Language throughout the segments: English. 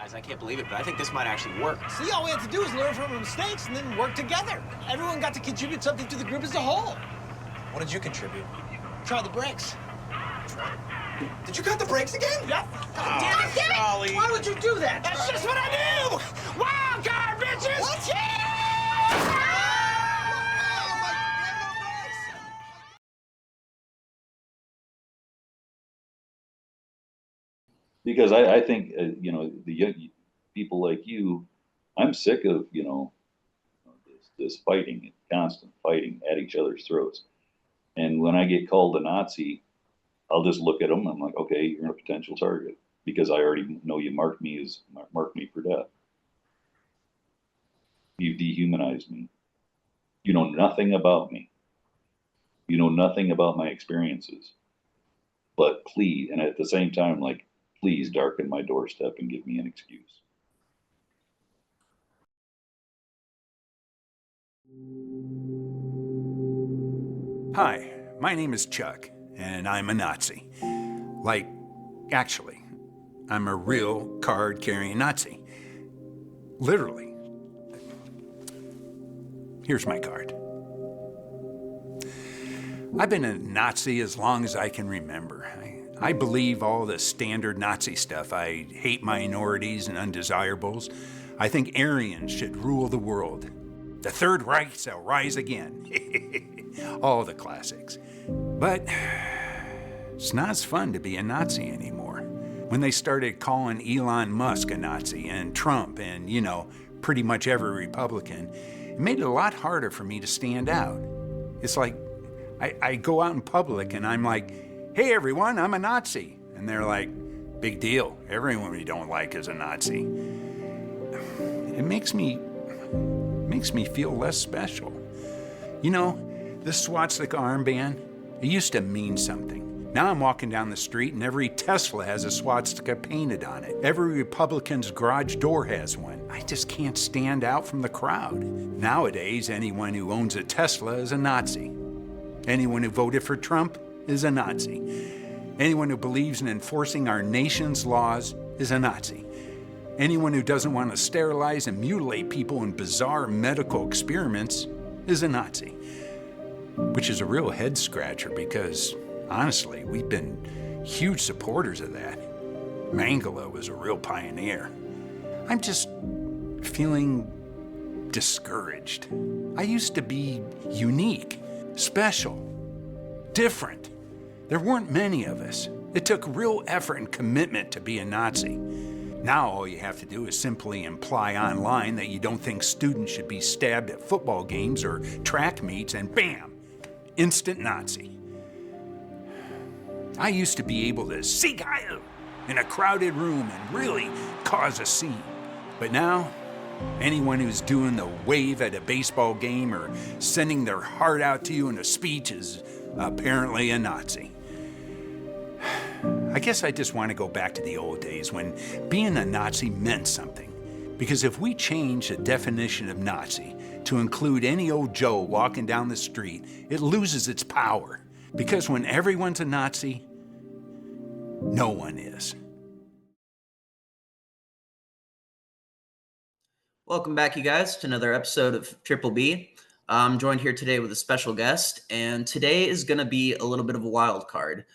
Guys, I can't believe it, but I think this might actually work. See, all we had to do was learn from our mistakes and then work together. Everyone got to contribute something to the group as a whole. What did you contribute? Try the brakes. Did you cut the brakes again? Yep. Damn it, Charlie. Why would you do that? That's just what I do! Wild card, bitches! What? Yeah! Because I think, the young people like you, I'm sick of, this fighting, constant fighting at each other's throats. And when I get called a Nazi, I'll just look at them. I'm like, okay, you're a potential target because I already know you marked me for death. You dehumanized me. You know nothing about me. You know nothing about my experiences. But please, and at the same time, like, please darken my doorstep and give me an excuse. Hi, my name is Chuck, and I'm a Nazi. Actually, I'm a real card-carrying Nazi. Literally. Here's my card. I've been a Nazi as long as I can remember. I believe all the standard Nazi stuff. I hate minorities and undesirables. I think Aryans should rule the world. The Third Reich shall rise again. All the classics. But it's not as fun to be a Nazi anymore. When they started calling Elon Musk a Nazi and Trump and, pretty much every Republican, it made it a lot harder for me to stand out. It's like I go out in public and I'm like, hey everyone, I'm a Nazi. And they're like, big deal. Everyone we don't like is a Nazi. It makes me feel less special. This swastika armband, it used to mean something. Now I'm walking down the street and every Tesla has a swastika painted on it. Every Republican's garage door has one. I just can't stand out from the crowd. Nowadays, anyone who owns a Tesla is a Nazi. Anyone who voted for Trump is a Nazi. Anyone who believes in enforcing our nation's laws is a Nazi. Anyone who doesn't want to sterilize and mutilate people in bizarre medical experiments is a Nazi. Which is a real head scratcher because, honestly, we've been huge supporters of that. Mengele was a real pioneer. I'm just feeling discouraged. I used to be unique, special, different. There weren't many of us. It took real effort and commitment to be a Nazi. Now all you have to do is simply imply online that you don't think students should be stabbed at football games or track meets, and bam, instant Nazi. I used to be able to seek Heil in a crowded room and really cause a scene. But now, anyone who's doing the wave at a baseball game or sending their heart out to you in a speech is apparently a Nazi. I guess I just want to go back to the old days when being a Nazi meant something. Because if we change the definition of Nazi to include any old Joe walking down the street, it loses its power. Because when everyone's a Nazi, no one is. Welcome back, you guys, to another episode of Triple B. I'm joined here today with a special guest, and today is going to be a little bit of a wild card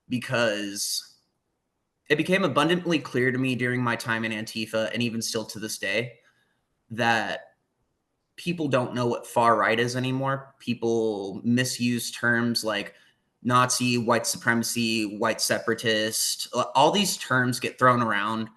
because it became abundantly clear to me during my time in Antifa, and even still to this day, that people don't know what far right is anymore. People misuse terms like Nazi, white supremacy, white separatist. All these terms get thrown around.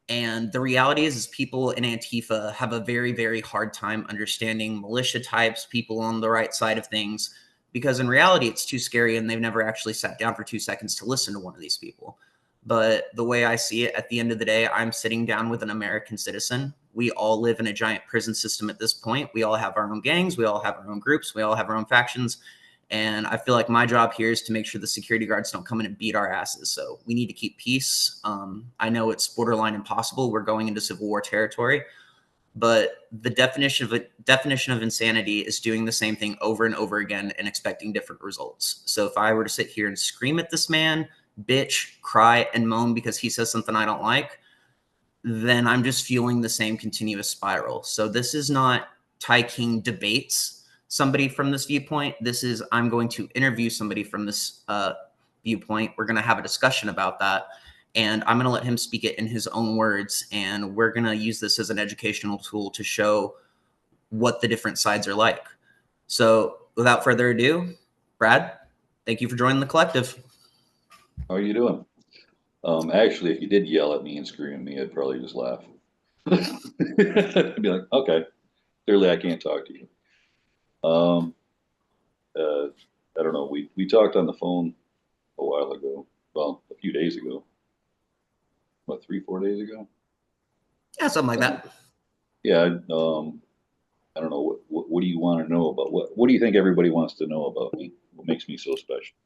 And the reality is people in Antifa have a very, very hard time understanding militia types, people on the right side of things, because in reality, it's too scary and they've never actually sat down for 2 seconds to listen to one of these people. But the way I see it, at the end of the day, I'm sitting down with an American citizen. We all live in a giant prison system at this point. We all have our own gangs. We all have our own groups. We all have our own factions. And I feel like my job here is to make sure the security guards don't come in and beat our asses. So we need to keep peace. I know it's borderline impossible. We're going into civil war territory. But the definition of insanity is doing the same thing over and over again and expecting different results. So if I were to sit here and scream at this man, bitch, cry, and moan because he says something I don't like, then I'm just fueling the same continuous spiral. So this is not Ty King debates somebody from this viewpoint. This is, I'm going to interview somebody from this viewpoint. We're going to have a discussion about that. And I'm going to let him speak it in his own words. And we're going to use this as an educational tool to show what the different sides are like. So without further ado, Brad, thank you for joining the collective. How are you doing? Actually, if you did yell at me and scream at me, I'd probably just laugh. I'd be like, okay, clearly I can't talk to you. I don't know. We talked on the phone a while ago. Well, a few days ago. What, 3-4 days ago? Yeah, something like that. Yeah. I don't know. What do you want to know about? What do you think everybody wants to know about me? What makes me so special?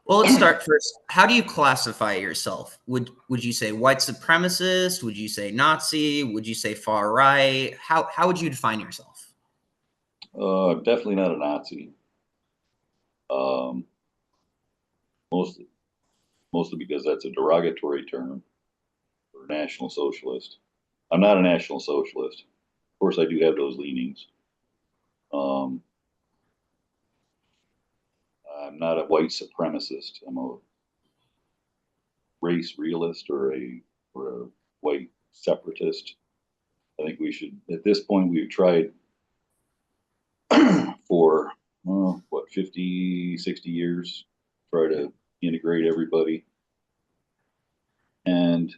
Well, let's start first. How do you classify yourself? Would you say white supremacist? Would you say Nazi? Would you say far right? How would you define yourself? Definitely not a Nazi. Mostly because that's a derogatory term for National Socialist. I'm not a National Socialist. Of course, I do have those leanings. I'm not a white supremacist. I'm a race realist or a white separatist. I think we should, at this point, we've tried for, 50, 60 years, try to integrate everybody. And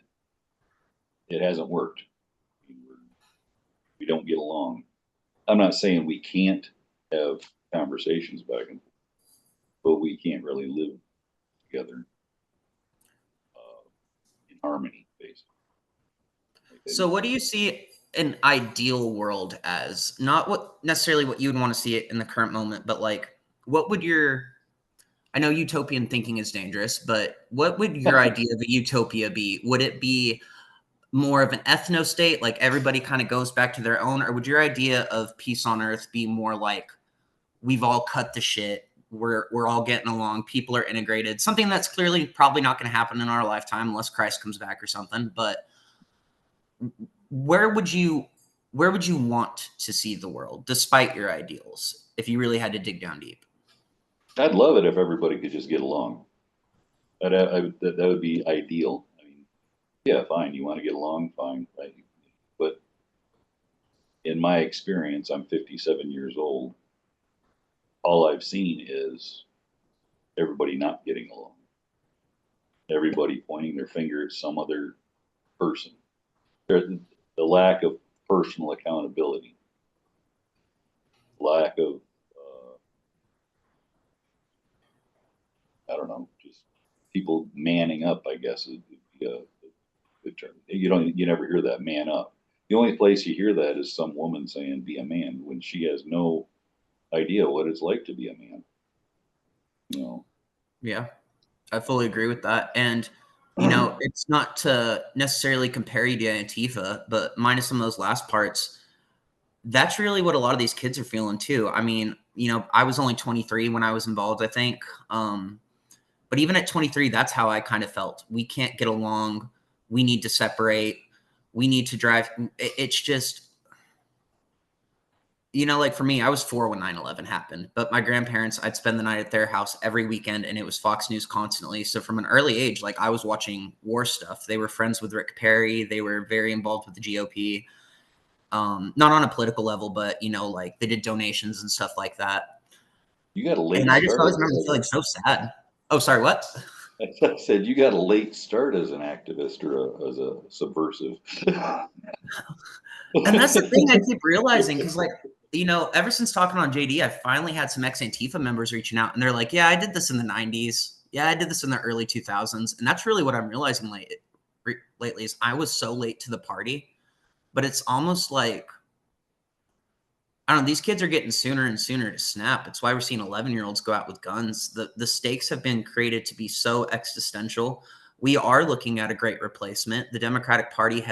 it hasn't worked. We don't get along. I'm not saying we can't have conversations back and forth, but we can't really live together in harmony, basically. So what do you see an ideal world as? Not what necessarily what you would want to see it in the current moment, but like, what would your, I know utopian thinking is dangerous, but what would your idea of a utopia be? Would it be more of an ethno state, like everybody kind of goes back to their own, or would your idea of peace on earth be more like we've all cut the shit, we're all getting along, people are integrated, something that's clearly probably not going to happen in our lifetime unless Christ comes back or something, but where would you want to see the world despite your ideals if you really had to dig down deep? I'd love it if everybody could just get along. That would be ideal. I mean, yeah, fine. You want to get along, fine. But in my experience, I'm 57 years old. All I've seen is everybody not getting along. Everybody pointing their finger at some other person. The lack of personal accountability, lack of I don't know, just people manning up, I guess would be a good term. You never hear that, man up. The only place you hear that is some woman saying be a man when she has no idea what it's like to be a man. Yeah, I fully agree with that. And it's not to necessarily compare you to Antifa, but minus some of those last parts, that's really what a lot of these kids are feeling too. I mean, I was only 23 when I was involved, I think. But even at 23, that's how I kind of felt. We can't get along. We need to separate. We need to drive. It's just, like for me, I was 4 when 9/11 happened, but my grandparents, I'd spend the night at their house every weekend and it was Fox News constantly. So from an early age, like I was watching war stuff. They were friends with Rick Perry. They were very involved with the GOP. Not on a political level, but like they did donations and stuff like that. You got a late and I just start. always remember feeling so sad. Oh, sorry, what? I said you got a late start as an activist or as a subversive. And that's the thing I keep realizing, because like, ever since talking on JD, I finally had some ex-Antifa members reaching out and they're like, yeah, I did this in the 90s. Yeah, I did this in the early 2000s. And that's really what I'm realizing lately is I was so late to the party, but it's almost like, I don't know, these kids are getting sooner and sooner to snap. It's why we're seeing 11-year-olds go out with guns. The stakes have been created to be so existential. We are looking at a great replacement. The Democratic Party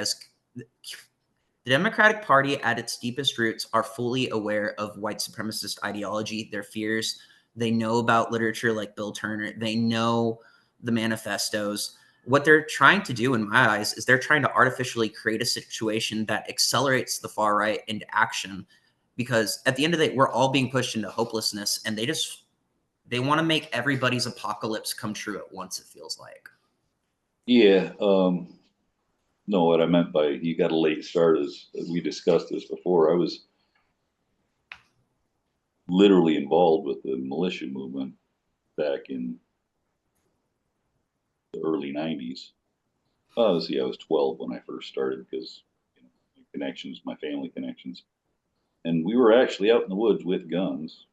at its deepest roots are fully aware of white supremacist ideology, their fears. They know about literature like Bill Turner. They know the manifestos. what they're trying to do, in my eyes, is they're trying to artificially create a situation that accelerates the far right into action. Because at the end of the day, we're all being pushed into hopelessness, and they want to make everybody's apocalypse come true at once, it feels like. Yeah. No, what I meant by you got a late start is, we discussed this before. I was literally involved with the militia movement back in the early 90s. See, I was 12 when I first started because, my connections, my family connections. And we were actually out in the woods with guns,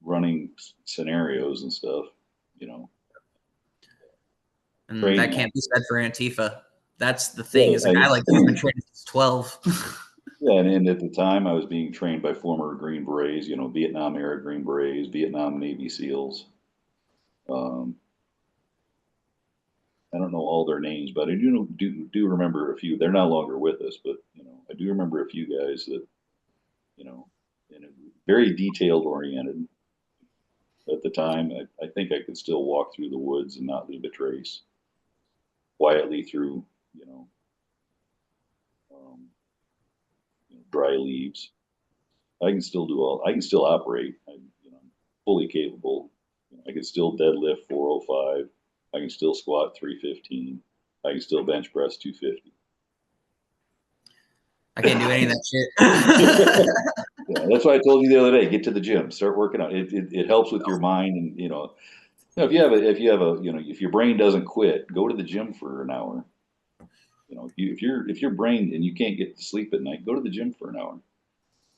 running scenarios and stuff, And training. that can't be said for Antifa. That's the thing, Yeah, is a guy like you've been trained since 12. Yeah, and at the time I was being trained by former Green Berets, Vietnam era Green Berets, Vietnam Navy SEALs. I don't know all their names, but I do remember a few. They're no longer with us, but I do remember a few guys that, and very detailed oriented. At the time, I think I could still walk through the woods and not leave a trace. Quietly through, dry leaves. I can still operate. I'm fully capable. I can still deadlift 405. I can still squat 315. I can still bench press 250. I can't do any of that shit. Yeah, that's why I told you the other day. Get to the gym. Start working out. It helps with your mind, and if your brain doesn't quit, go to the gym for an hour. If your brain and you can't get to sleep at night, go to the gym for an hour.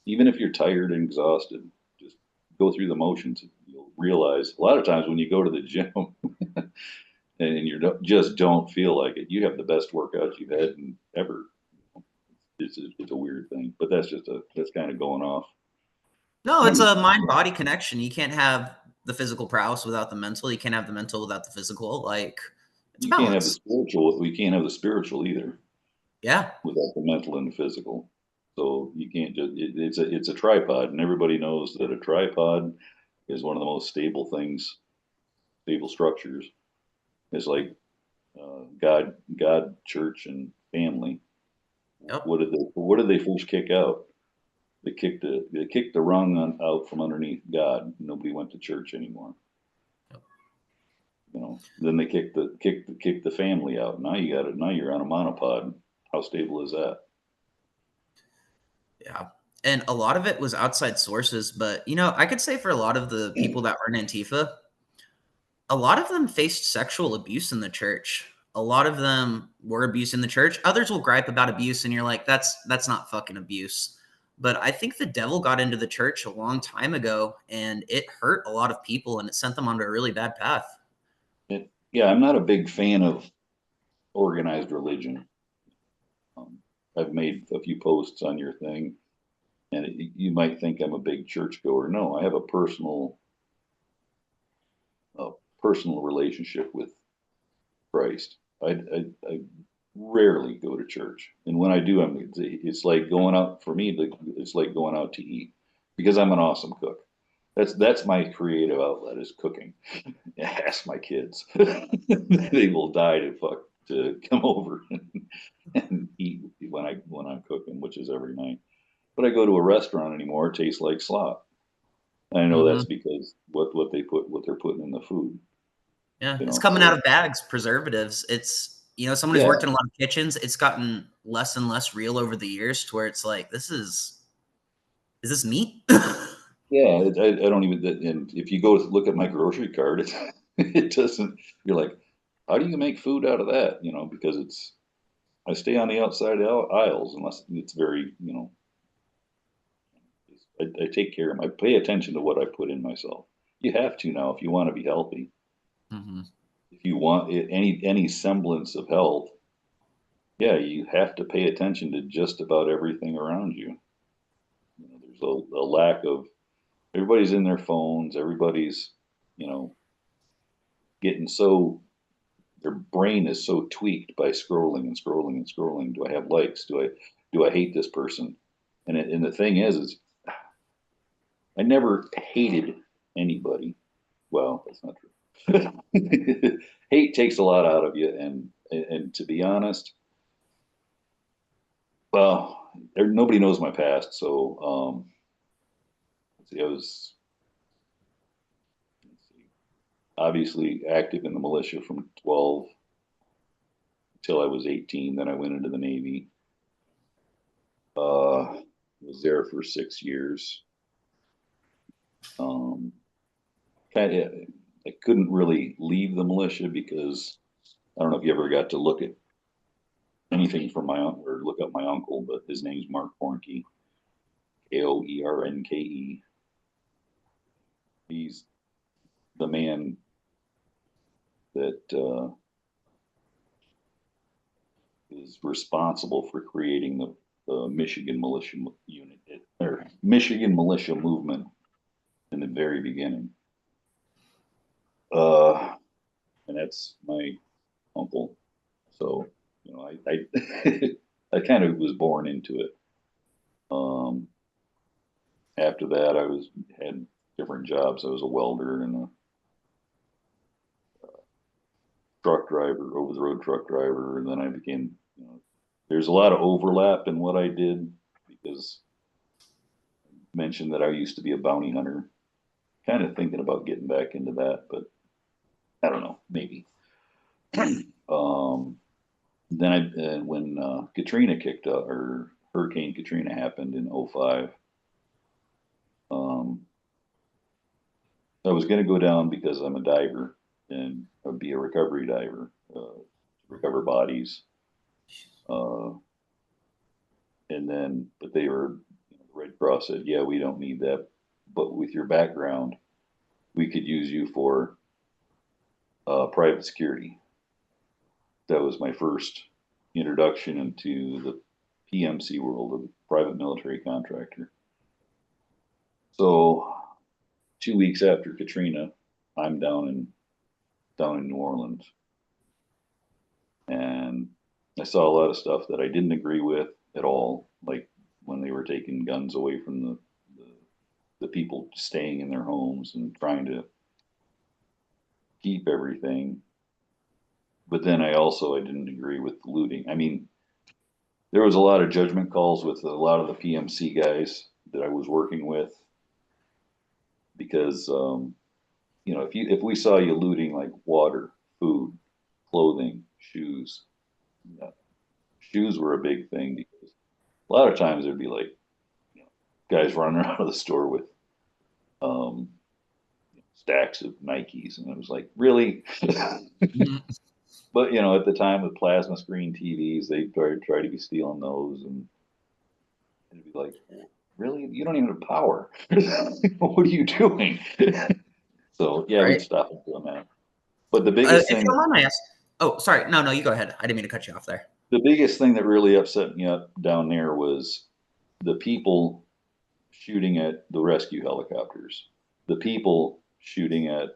Even if you're tired and exhausted, just go through the motions. You'll realize a lot of times when you go to the gym and just don't feel like it, you have the best workout you've had ever. It's a weird thing, but that's kind of going off. No, it's a mind-body connection. You can't have the physical prowess without the mental. You can't have the mental without the physical. Like, it's You balance. can't have the spiritual. We can't have the spiritual either Yeah. without the mental and the physical. So you can't just. It's a tripod, and everybody knows that a tripod is one of the most stable things, stable structures. It's like God, church, and family. Yep. What did they first kick out? They kicked the rung out from underneath God. Nobody went to church anymore. Yep. Then they kicked the family out. Now you're on a monopod. How stable is that? Yeah. And a lot of it was outside sources, but I could say for a lot of the people that were in Antifa, a lot of them faced sexual abuse in the church. A lot of them were abused in the church. Others will gripe about abuse, and you're like, that's not fucking abuse. But I think the devil got into the church a long time ago, and it hurt a lot of people, and it sent them onto a really bad path. Yeah, I'm not a big fan of organized religion. I've made a few posts on your thing, and you might think I'm a big churchgoer. No, I have a personal relationship with Christ. I rarely go to church, and when I do, it's like going out for me. It's like going out to eat because I'm an awesome cook. That's my creative outlet is cooking. Ask my kids; they will die to come over and eat when I'm cooking, which is every night. But I go to a restaurant anymore, it tastes like slop. I know that's because what they're putting in the food. Yeah, it's coming out of bags, preservatives. It's someone who's worked in a lot of kitchens. It's gotten less and less real over the years to where it's like, is this meat? Yeah, I don't even. And if you go look at my grocery cart, it doesn't. You're like, how do you make food out of that? Because I stay on the outside aisles unless it's very, I take care of I pay attention to what I put in myself. You have to now if you want to be healthy. Mm-hmm. If you want any semblance of health, yeah, you have to pay attention to just about everything around you. There's a lack of. Everybody's in their phones. Everybody's, getting their brain is so tweaked by scrolling and scrolling and scrolling. Do I have likes? Do I hate this person? And the thing is I never hated anybody. Well, that's not true. Hate takes a lot out of you, and to be honest, well, nobody knows my past, so I was obviously active in the militia from 12 until I was 18. Then I went into the Navy. Was there for 6 years. Kind of, I couldn't really leave the militia because I don't know if you ever got to look at anything from my uncle or look up my uncle, but his name's Mark Koernkei, Koernke. He's the man that is responsible for creating the Michigan militia unit or Michigan militia movement in the very beginning. And that's my uncle. So, you know, I I kind of was born into it. After that, I had different jobs. I was a welder and a truck driver, over the road truck driver, and then I became. You know, there's a lot of overlap in what I did because I mentioned that I used to be a bounty hunter. Kind of thinking about getting back into that, but I don't know, maybe. Then when Katrina kicked up, or Hurricane Katrina happened in '05, I was going to go down because I'm a diver and I'd be a recovery diver, recover bodies. And then, but they were, you know, the Red Cross said, yeah, we don't need that. But with your background, we could use you for private security. That was my first introduction into the PMC world of private military contractor. So 2 weeks after Katrina, I'm down in New Orleans, and I saw a lot of stuff that I didn't agree with at all, like when they were taking guns away from the people staying in their homes and trying to keep everything. But then I didn't agree with the looting. I mean, there was a lot of judgment calls with a lot of the PMC guys that I was working with because, you know, if we saw you looting like water, food, clothing, shoes, yeah, shoes were a big thing because a lot of times there'd be like, you know, guys running out of the store with stacks of Nikes, and it was like, really? But you know, at the time with plasma screen TVs, they try to be stealing those, and it'd be like, really? You don't even have power. What are you doing? So yeah, Right. we'd stop and doing that. But the biggest If thing, you don't mind my ask, oh, sorry, no, you go ahead. I didn't mean to cut you off there. the biggest thing that really upset me up down there was the people shooting at the rescue helicopters, the people shooting at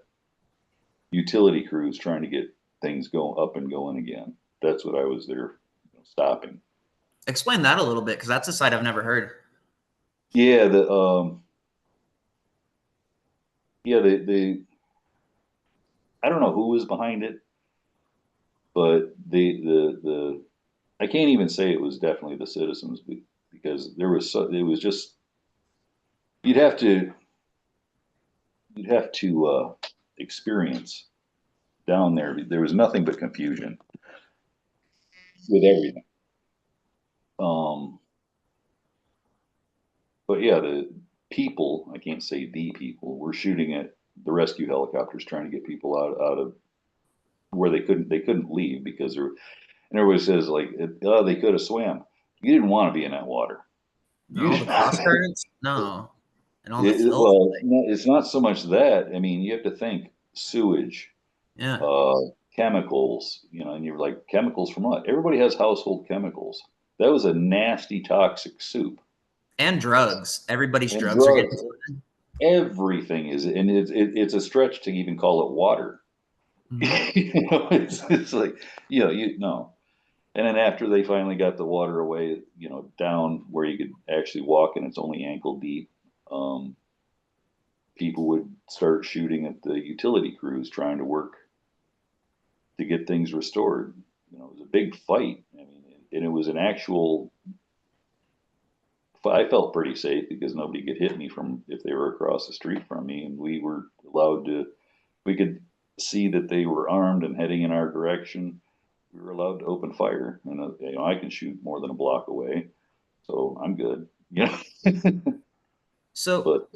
utility crews trying to get things going up and going again. That's what I was there, you know, stopping. Explain that a little bit, because that's a side I've never heard. Yeah, the I don't know who was behind it, but the I can't even say it was definitely the citizens because there was it was just you'd have to experience down there. There was nothing but confusion with everything. But yeah, the people, I can't say the people, were shooting at the rescue helicopters trying to get people out of where they couldn't leave because and everybody says like, oh, they could have swam. You didn't want to be in that water. No, the cross currents, no, and all the filth. Well, no, it's not so much that. I mean, you have to think sewage, Yeah, chemicals, you know, and you're like, chemicals from what? Everybody has household chemicals. That was a nasty, toxic soup. and drugs. Everybody's And drugs are getting. everything is, and it's a stretch to even call it water. You know, it's like, you know, you know. And then after they finally got the water away, you know, down where you could actually walk and it's only ankle deep, people would start shooting at the utility crews trying to work to get things restored. You know, it was a big fight. I mean, and it was an actual. I felt pretty safe because nobody could hit me from if they were across the street from me, and we were allowed to. We could see that they were armed and heading in our direction. We were allowed to open fire, and you know, I can shoot more than a block away, so I'm good. You know, So but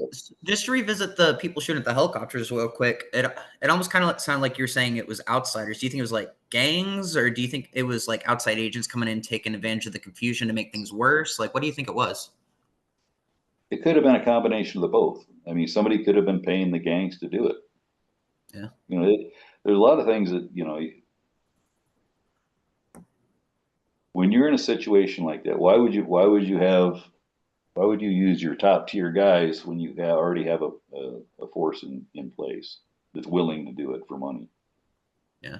just to revisit the people shooting at the helicopters real quick, it almost kind of sounded like you're saying it was outsiders. Do you think it was like gangs, or do you think it was like outside agents coming in taking advantage of the confusion to make things worse? Like, what do you think it was? it could have been a combination of the both. I mean, somebody could have been paying the gangs to do it. Yeah. You know, there's a lot of things that, you know, when you're in a situation like that, why would you use your top tier guys when you already have a force in place that's willing to do it for money? Yeah.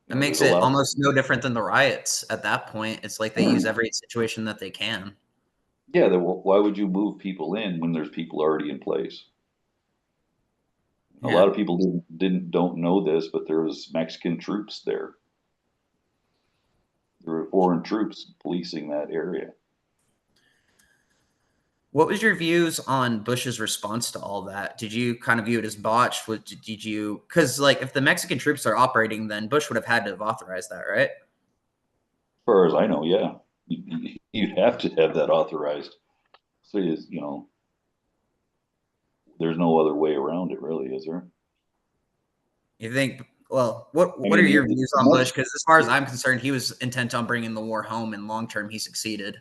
You It know, makes there's a it lot. almost no different than the riots at that point. It's like they use every situation that they can. Yeah, why would you move people in when there's people already in place? A Yeah. lot of people don't know this, but there was Mexican troops there. There were foreign troops policing that area. What was your views on Bush's response to all that? Did you kind of view it as botched? Did you, because like if the Mexican troops are operating, then Bush would have had to have authorized that, right? As far as I know, yeah, you'd have to have that authorized. So you know, there's no other way around it, really, is there? You think, well, what I are mean, your views on Bush? Because as far as I'm concerned, he was intent on bringing the war home, and long term, he succeeded.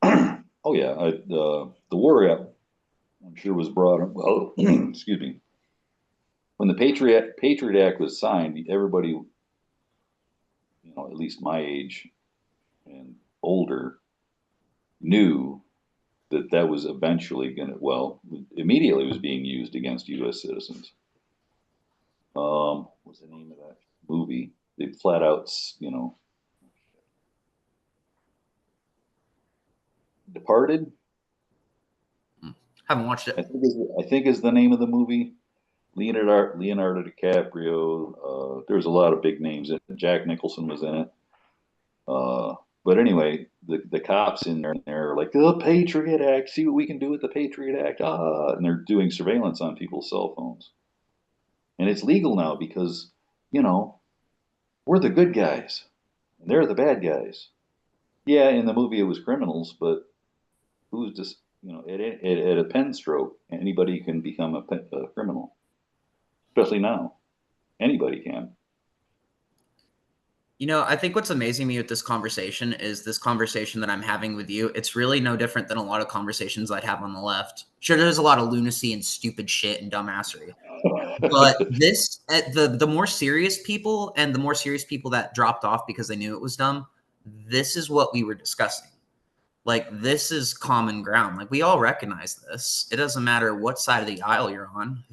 oh yeah, the war, I'm sure was brought up. Well, excuse me. When the Patriot Act was signed, everybody, you know, at least my age and older, knew that that was eventually going to, well, immediately was being used against U.S. citizens. What's the name of that movie? They flat out, you know, Departed. Haven't watched it. I think is the name of the movie. Leonardo DiCaprio. There's a lot of big names in it. Jack Nicholson was in it. But anyway, the cops in there are like, the Patriot Act, see what we can do with the Patriot Act. And they're doing surveillance on people's cell phones. And it's legal now because, you know, we're the good guys and they're the bad guys. Yeah, in the movie it was criminals, but who's just, you know, at a pen stroke, anybody can become a criminal, especially now. Anybody can. You know, I think what's amazing me with this conversation is this conversation that I'm having with you. It's really no different than a lot of conversations I'd have on the left. Sure, there's a lot of lunacy and stupid shit and dumbassery, but this, the more serious people and the more serious people that dropped off because they knew it was dumb, this is what we were discussing. Like, this is common ground. Like, we all recognize this. It doesn't matter what side of the aisle you're on,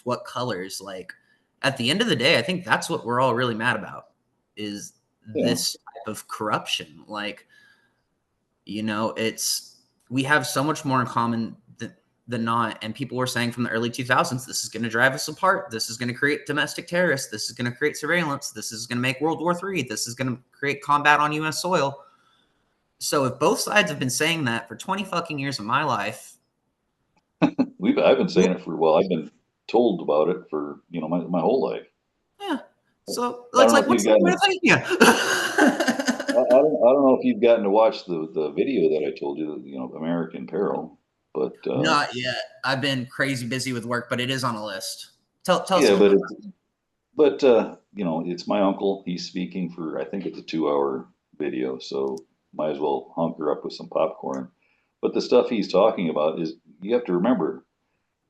what colors. Like, at the end of the day, I think that's what we're all really mad about. Is Yeah. this type of corruption. Like, you know, we have so much more in common than not. And people were saying from the early 2000s, this is going to drive us apart. This is going to create domestic terrorists. This is going to create surveillance. This is going to make World War III. This is going to create combat on U.S. soil. So if both sides have been saying that for 20 fucking years of my life, I've been saying it for, well, I've been told about it for, you know, my whole life. yeah. So I it's don't know like, if what's you've the gotten, point of yeah. I don't know if you've gotten to watch the video that I told you know, American Peril, but Not yet. I've been crazy busy with work, but it is on a list. Tell us yeah, a little but you know, it's my uncle. He's speaking for, I think it's a 2 hour video, so might as well hunker up with some popcorn. But the stuff he's talking about is, you have to remember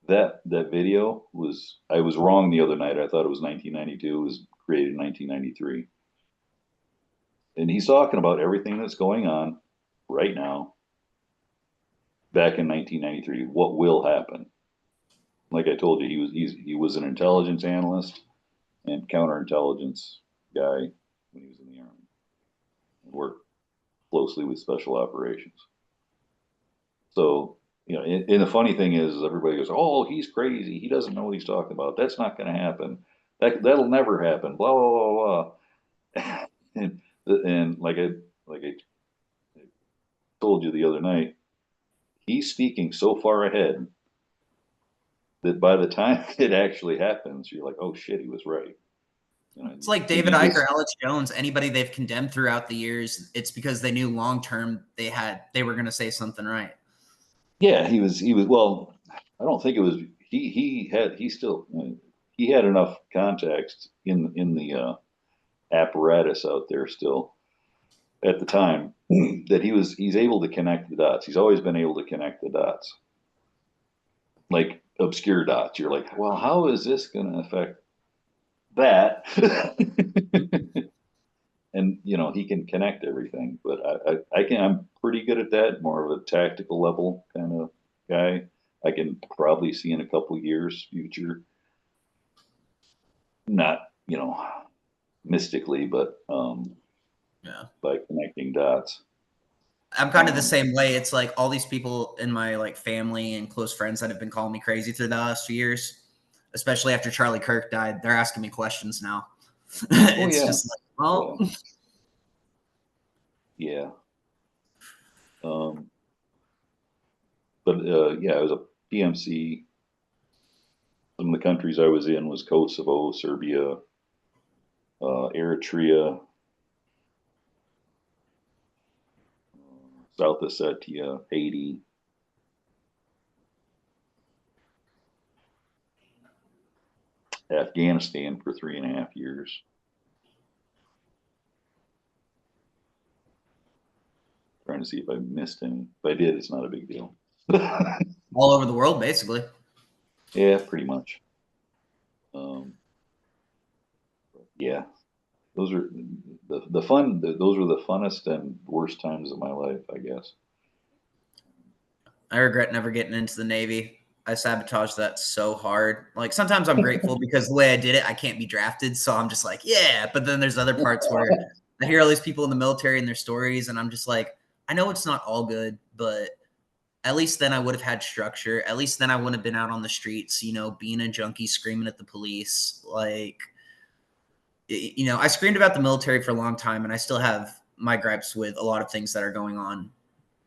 that video was, I was wrong the other night. I thought it was 1992. It was created in 1993. And he's talking about everything that's going on right now back in 1993. What will happen? Like I told you, he was an intelligence analyst and counterintelligence guy when he was in the army, and worked closely with special operations. So you know, and the funny thing is everybody goes, "Oh, he's crazy. He doesn't know what he's talking about. That's not going to happen. That'll never happen." Blah blah blah blah. And like I told you the other night, he's speaking so far ahead that by the time it actually happens, you're like, "Oh shit, he was right." You know, It's like David Icke or Alex Jones. Anybody they've condemned throughout the years, it's because they knew long term they were going to say something right. Yeah, he was. Well, I don't think it was. He had enough context in the apparatus out there still at the time that he's able to connect the dots. He's always been able to connect the dots, like obscure dots. You're like, well, how is this going to affect that? And you know, he can connect everything, but I'm pretty good at that. More of a tactical level kind of guy. I can probably see in a couple years future, not, you know, mystically, but Yeah. by connecting dots. I'm kind of the same way. It's like all these people in my like family and close friends that have been calling me crazy through the last few years, especially after Charlie Kirk died. They're asking me questions now. It's Yeah. just like, well, Yeah. But yeah, it was a PMC. Some of the countries I was in was Kosovo, Serbia, Eritrea, South Ossetia, Haiti. Afghanistan for 3.5 years. Trying to see if I missed any. If I did, it's not a big deal. all over the world, basically. Yeah, pretty much. Yeah, those are the fun. Those were the funnest and worst times of my life, I guess. I regret never getting into the Navy. I sabotaged that so hard. Like sometimes I'm grateful because the way I did it, I can't be drafted. So I'm just like, yeah. But then there's other parts where I hear all these people in the military and their stories, and I'm just like, I know it's not all good, but at least then I would have had structure. At least then I wouldn't have been out on the streets, you know, being a junkie, screaming at the police. Like, you know, I screamed about the military for a long time, and I still have my gripes with a lot of things that are going on.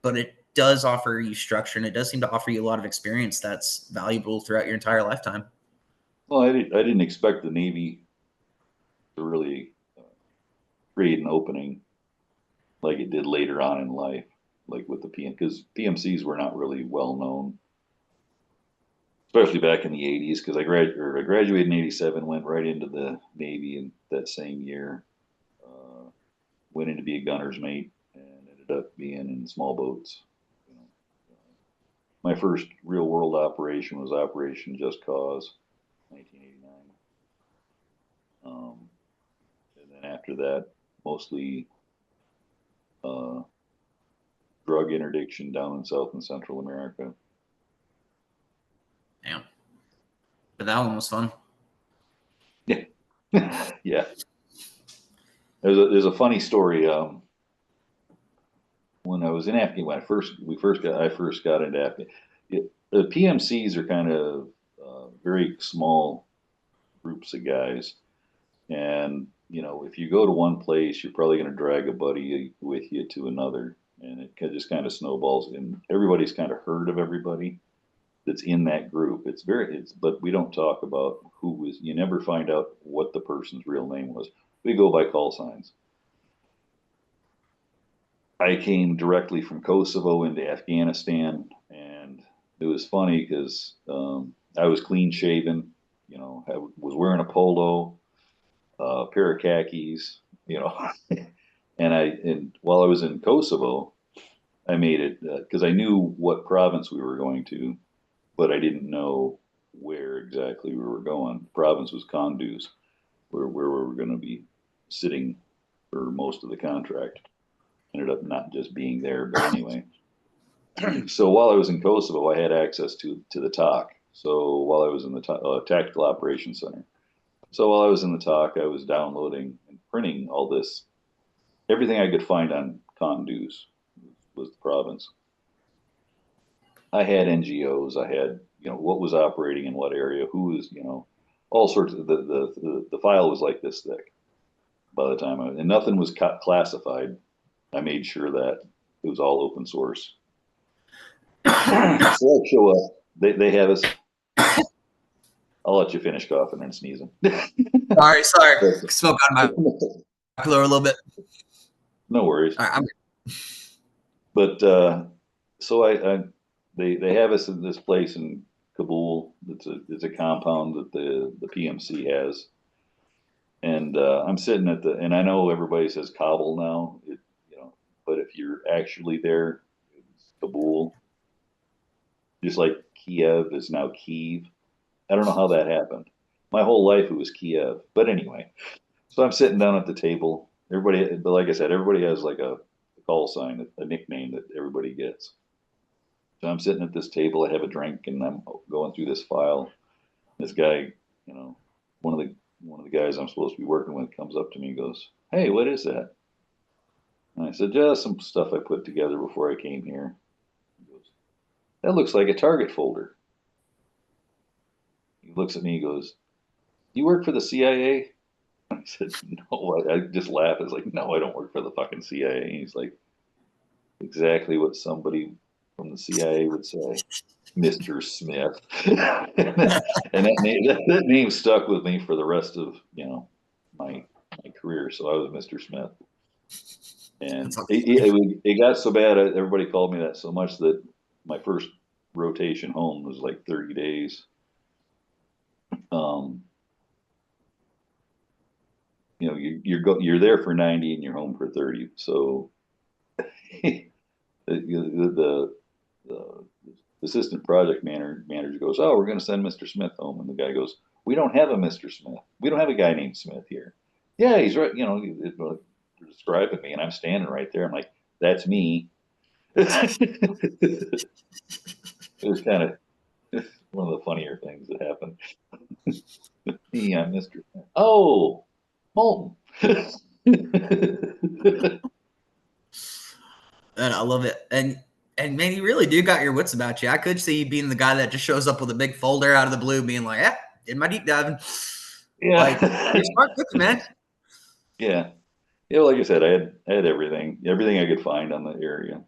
But it does offer you structure, and it does seem to offer you a lot of experience that's valuable throughout your entire lifetime. Well, I didn't expect the Navy to really create an opening like it did later on in life, like with the PM, because PMCs were not really well known, especially back in the 80s. Because I graduated in 87, went right into the Navy in that same year, went in to be a gunner's mate, and ended up being in small boats. You know, my first real world operation was Operation Just Cause, 1989. And then after that, mostly drug interdiction down in South and Central America. Damn. But that one was fun. Yeah, yeah. There's a funny story. When I was in Afghanistan, when I first got into Afghanistan, the PMCs are kind of very small groups of guys, and you know, if you go to one place, you're probably going to drag a buddy with you to another, and it just kind of snowballs, and everybody's kind of heard of everybody that's in that group. But we don't talk about who was. You never find out what the person's real name was. We go by call signs. I came directly from Kosovo into Afghanistan, and it was funny because I was clean shaven. You know, I was wearing a polo, a pair of khakis. You know, and while I was in Kosovo, I made it because I knew what province we were going to, but I didn't know where exactly we were going. The province was Kunduz, where we were going to be sitting for most of the contract. Ended up not just being there, but anyway. So while I was in Kosovo, I had access to the TOC. So while I was in the Tactical Operations Center. So while I was in the TOC, I was downloading and printing all this, everything I could find on Kunduz was the province. I had NGOs. I had, what was operating in what area, who was, all sorts of, the file was like this thick by the time and nothing was classified. I made sure that it was all open source. So I show up, they have us. I'll let you finish coughing and sneezing. Sorry. Smoke on my cooler a little bit. No worries. All right, But so they have us in this place in Kabul. It's a compound that the PMC has, and I'm sitting and I know everybody says Kabul now, but if you're actually there, it's Kabul, just like Kiev is now Kyiv. I don't know how that happened. My whole life it was Kiev, but anyway. So I'm sitting down at the table. Everybody, but like I said, everybody has like a call sign, a nickname that everybody gets. So I'm sitting at this table. I have a drink, and I'm going through this file. This guy, one of the guys I'm supposed to be working with, comes up to me and goes, "Hey, what is that?" And I said, "Just some stuff I put together before I came here." He goes, "That looks like a target folder." He looks at me. He goes, "You work for the CIA?" I said, "No." I just laughed. I was like, "No, I don't work for the fucking CIA." And he's like, "Exactly what somebody from the CIA would say, Mr. Smith." And that name stuck with me for the rest of my career. So I was Mr. Smith, and it got so bad. Everybody called me that so much that my first rotation home was like 30 days. You're there for 90 and you're home for 30. So the assistant project manager goes, "Oh, we're going to send Mr. Smith home," and the guy goes, "We don't have a Mr. Smith. We don't have a guy named Smith here." "Yeah, he's right." They're describing me, and I'm standing right there. I'm like, "That's me." It was kind of one of the funnier things that happened. Me, I'm Mr. Smith. "Oh, Molten." And I love it. And man, you really do got your wits about you. I could see you being the guy that just shows up with a big folder out of the blue, being like, "Yeah, did my deep diving." Yeah. Like, you're smart cookie, man. Yeah. Yeah, like I said, I had everything I could find on the area.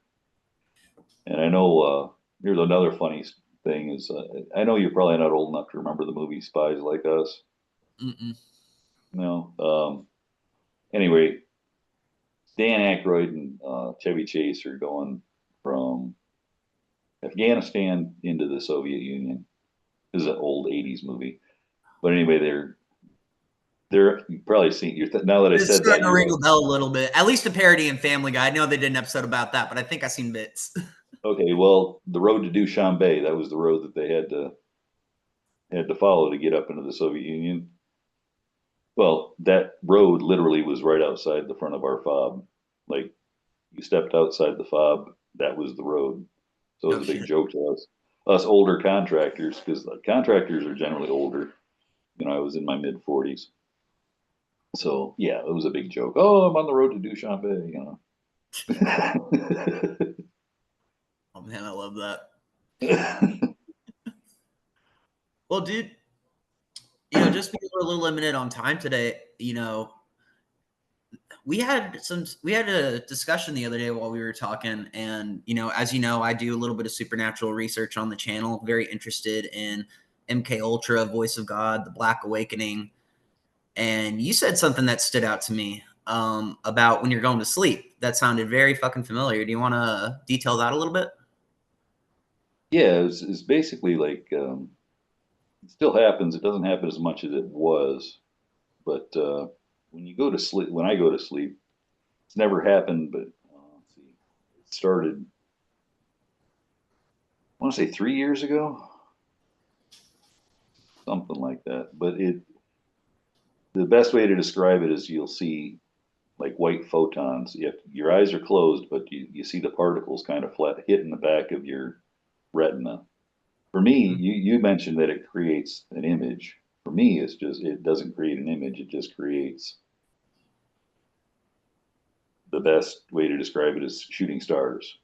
And I know here's another funny thing is I know you're probably not old enough to remember the movie Spies Like Us. Mm-mm. No. Anyway, Dan Aykroyd and Chevy Chase are going from Afghanistan into the Soviet Union. This is an old '80s movie, but anyway, you've probably seen. Now that I It's said starting that, to ring a bell a little bit. At least a parody in Family Guy. I know they did an episode about that, but I think I've seen bits. okay. Well, the road to Dushanbe, that was the road that they had to follow to get up into the Soviet Union. Well, that road literally was right outside the front of our fob. Like you stepped outside the fob, that was the road. So it was a big joke to us older contractors, because contractors are generally older. I was in my mid 40s. So yeah, it was a big joke. "Oh, I'm on the road to Dushanbe," Oh man, I love that. Well, dude, just because we're a little limited on time today, we had a discussion the other day while we were talking, and as you know, I do a little bit of supernatural research on the channel. Very interested in MK Ultra, Voice of God, the Black Awakening, and you said something that stood out to me about when you're going to sleep. That sounded very fucking familiar. Do you want to detail that a little bit? Yeah, it's basically like it still happens. It doesn't happen as much as it was, but when you go to sleep, when I go to sleep, it's never happened. But let's see, it started. I want to say 3 years ago, something like that. But the best way to describe it is you'll see like white photons. Your eyes are closed, but you see the particles kind of flat hitting the back of your retina. For me, you mentioned that it creates an image. For me, it doesn't create an image. It just creates, the best way to describe it is shooting stars.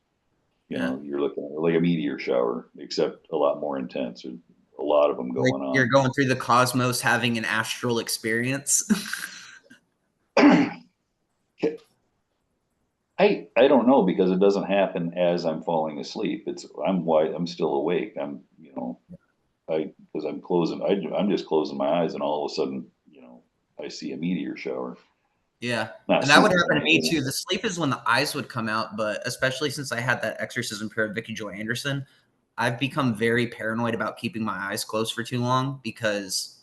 You know, you're looking at like a meteor shower, except a lot more intense. There's a lot of them Like going you're on. going through the cosmos, having an astral experience. I don't know because it doesn't happen as I'm falling asleep. I'm still awake. Because I'm just closing my eyes and all of a sudden, I see a meteor shower. Yeah. Not And that would super happen to me bright, too. The sleep is when the eyes would come out, but especially since I had that exorcism period of Vicky Joy Anderson, I've become very paranoid about keeping my eyes closed for too long because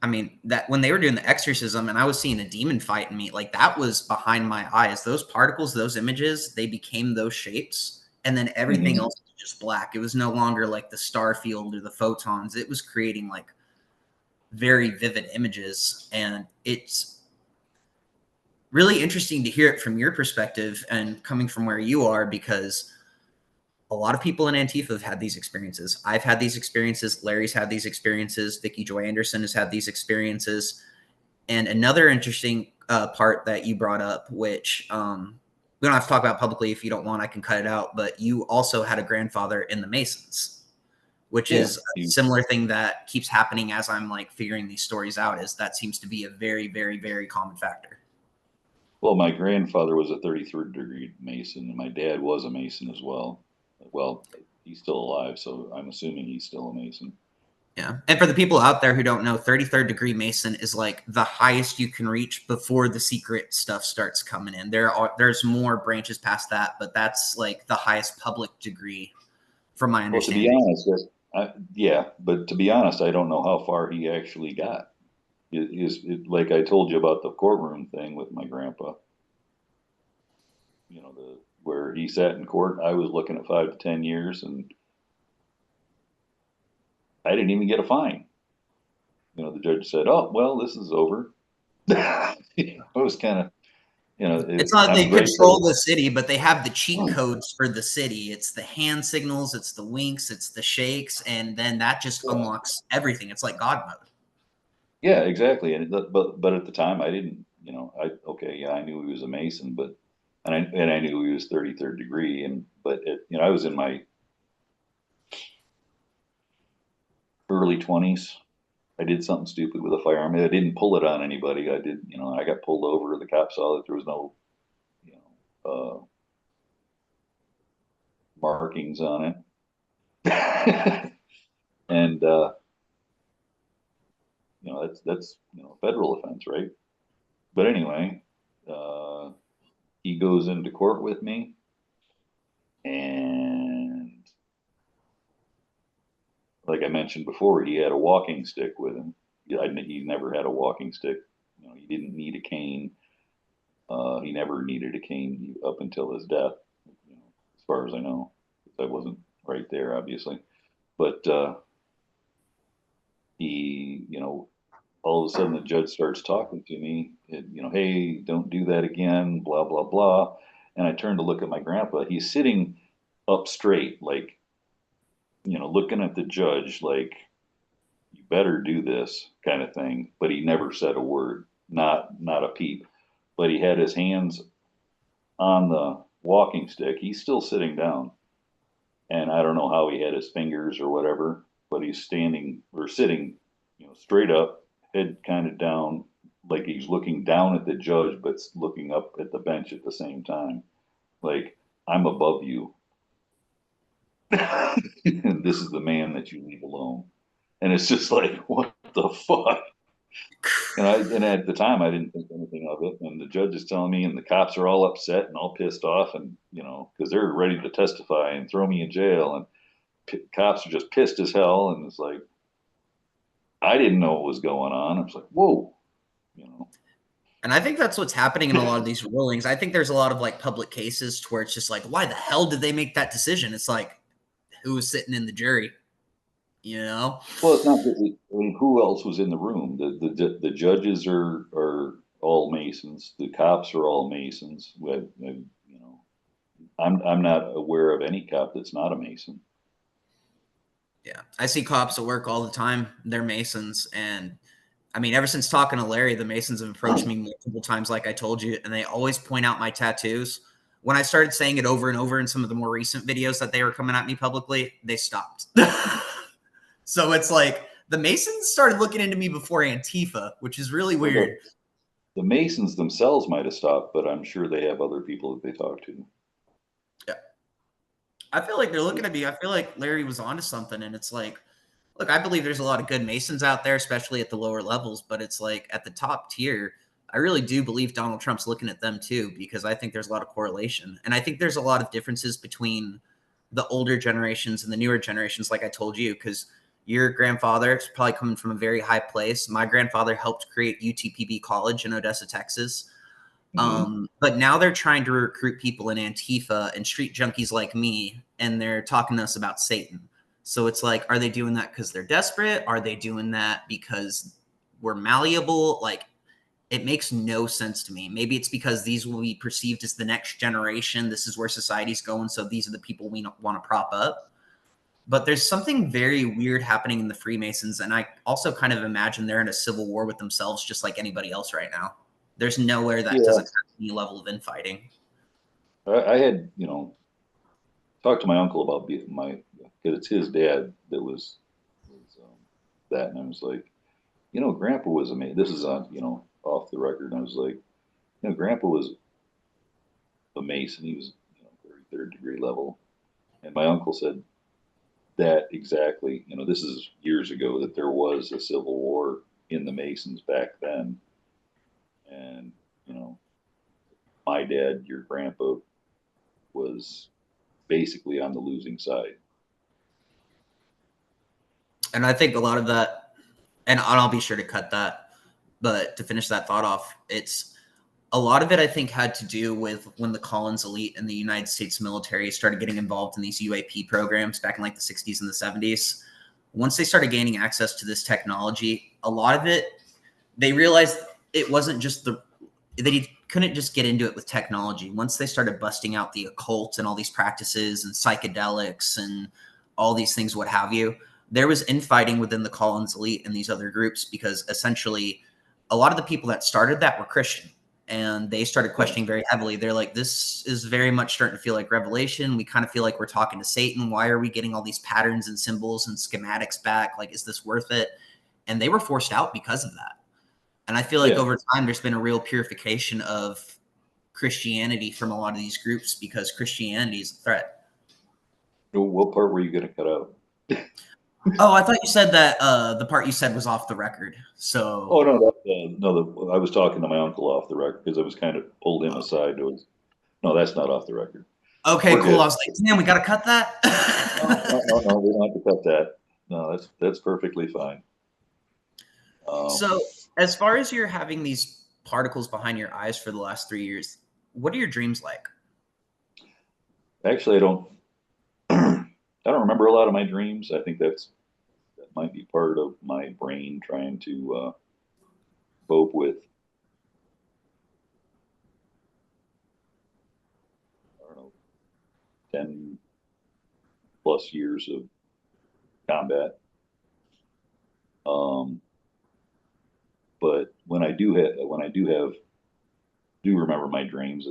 I mean that when they were doing the exorcism and I was seeing a demon fight in me, like that was behind my eyes. Those particles, those images, they became those shapes. And then everything else was just black. It was no longer like the star field or the photons. It was creating like very vivid images. And it's really interesting to hear it from your perspective and coming from where you are, because a lot of people in Antifa have had these experiences. I've had these experiences. Larry's had these experiences. Vicky Joy Anderson has had these experiences. And another interesting part that you brought up, which we don't have to talk about publicly. If you don't want, I can cut it out. But you also had a grandfather in the Masons, which is a similar thing that keeps happening as I'm like figuring these stories out. Is that seems to be a very, very, very common factor. Well, my grandfather was a 33rd degree Mason, and my dad was a Mason as well. Well, he's still alive, so I'm assuming he's still a Mason. Yeah. And for the people out there who don't know, 33rd degree Mason is like the highest you can reach before the secret stuff starts coming in. There's more branches past that, but that's like the highest public degree from my understanding. Well, to be honest, but to be honest, I don't know how far he actually got. Like I told you about the courtroom thing with my grandpa. Where he sat in court, I was looking at 5 to 10 years, and I didn't even get a fine. The judge said, "Oh, well, this is over." It was kind of, it's not they control the city, but they have the cheat codes for the city. It's the hand signals, it's the winks, it's the shakes, and then that just unlocks everything. It's like God mode. Yeah, exactly. But at the time, I didn't. I knew he was a Mason, but and I knew he was 33rd degree, I was in my early 20s. I did something stupid with a firearm. I didn't pull it on anybody. I did, I got pulled over. The cop saw that there was no, markings on it. And, that's a federal offense, right? But anyway, he goes into court with me, and like I mentioned before, he had a walking stick with him. He never had a walking stick. He didn't need a cane. He never needed a cane up until his death, as far as I know. I wasn't right there, obviously. But he, all of a sudden the judge starts talking to me, hey, don't do that again, blah, blah, blah. And I turned to look at my grandpa. He's sitting up straight, like, looking at the judge like, you better do this kind of thing. But he never said a word, not a peep. But he had his hands on the walking stick. He's still sitting down. And I don't know how he had his fingers or whatever, but he's standing or sitting, straight up, head kind of down, like he's looking down at the judge, but looking up at the bench at the same time. Like, I'm above you. And this is the man that you leave alone. And it's just like, what the fuck? And at the time, I didn't think anything of it. And the judge is telling me, and the cops are all upset and all pissed off, and because they're ready to testify and throw me in jail, and cops are just pissed as hell. And it's like, I didn't know what was going on. I was like, whoa, And I think that's what's happening in a lot of these rulings. I think there's a lot of like public cases to where it's just like, why the hell did they make that decision? It's like, who was sitting in the jury? Well, it's not. I mean, who else was in the room? The judges are all Masons. The cops are all Masons. I'm not aware of any cop that's not a Mason. Yeah, I see cops at work all the time. They're Masons, and I mean, ever since talking to Larry, the Masons have approached me multiple times, like I told you, and they always point out my tattoos. when I started saying it over and over in some of the more recent videos that they were coming at me publicly, they stopped. So it's like the Masons started looking into me before Antifa, which is really weird. The Masons themselves might have stopped, but I'm sure they have other people that they talk to. Yeah. I feel like they're looking at me. I feel like Larry was onto something, and it's like, look, I believe there's a lot of good Masons out there, especially at the lower levels, but it's like at the top tier, I really do believe Donald Trump's looking at them too, because I think there's a lot of correlation. And I think there's a lot of differences between the older generations and the newer generations, like I told you, because your grandfather is probably coming from a very high place. My grandfather helped create UTPB College in Odessa, Texas. But now they're trying to recruit people in Antifa and street junkies like me, and they're talking to us about Satan. So it's like, are they doing that because they're desperate? Are they doing that because we're malleable? Like, it makes no sense to me. Maybe it's because these will be perceived as the next generation. This is where society's going. So these are the people we want to prop up. But there's something very weird happening in the Freemasons. And I also kind of imagine they're in a civil war with themselves, just like anybody else right now. There's nowhere that doesn't have any level of infighting. I had, talked to my uncle about because it's his dad that was that. And I was like, Grandpa was amazing. This is on, off the record. And I was like, Grandpa was a Mason. He was, very third degree level. And my uncle said that exactly, this is years ago, that there was a civil war in the Masons back then. And, my dad, your grandpa, was basically on the losing side. And I think a lot of that, and I'll be sure to cut that, but to finish that thought off, it's a lot of it, I think, had to do with when the Collins elite and the United States military started getting involved in these UAP programs back in like the 60s and the 70s. Once they started gaining access to this technology, a lot of it, they realized it wasn't just they couldn't just get into it with technology. Once they started busting out the occult and all these practices and psychedelics and all these things, what have you, there was infighting within the Collins elite and these other groups, because essentially a lot of the people that started that were Christian, and they started questioning very heavily. They're like, this is very much starting to feel like Revelation. We kind of feel like we're talking to Satan. Why are we getting all these patterns and symbols and schematics back? Like, is this worth it? And they were forced out because of that. And I feel like over time, there's been a real purification of Christianity from a lot of these groups, because Christianity is a threat. What part were you going to cut out? Oh, I thought you said that the part you said was off the record. So. Oh, no, I was talking to my uncle off the record because I was kind of pulled him aside. No, that's not off the record. Okay, cool. Good. I was like, damn, we got to cut that. No, we don't have to cut that. No, that's perfectly fine. So, as far as you're having these particles behind your eyes for the last 3 years, what are your dreams like? Actually, I don't remember a lot of my dreams. I think that might be part of my brain trying to cope with, I don't know, 10 plus years of combat. But when I do remember my dreams,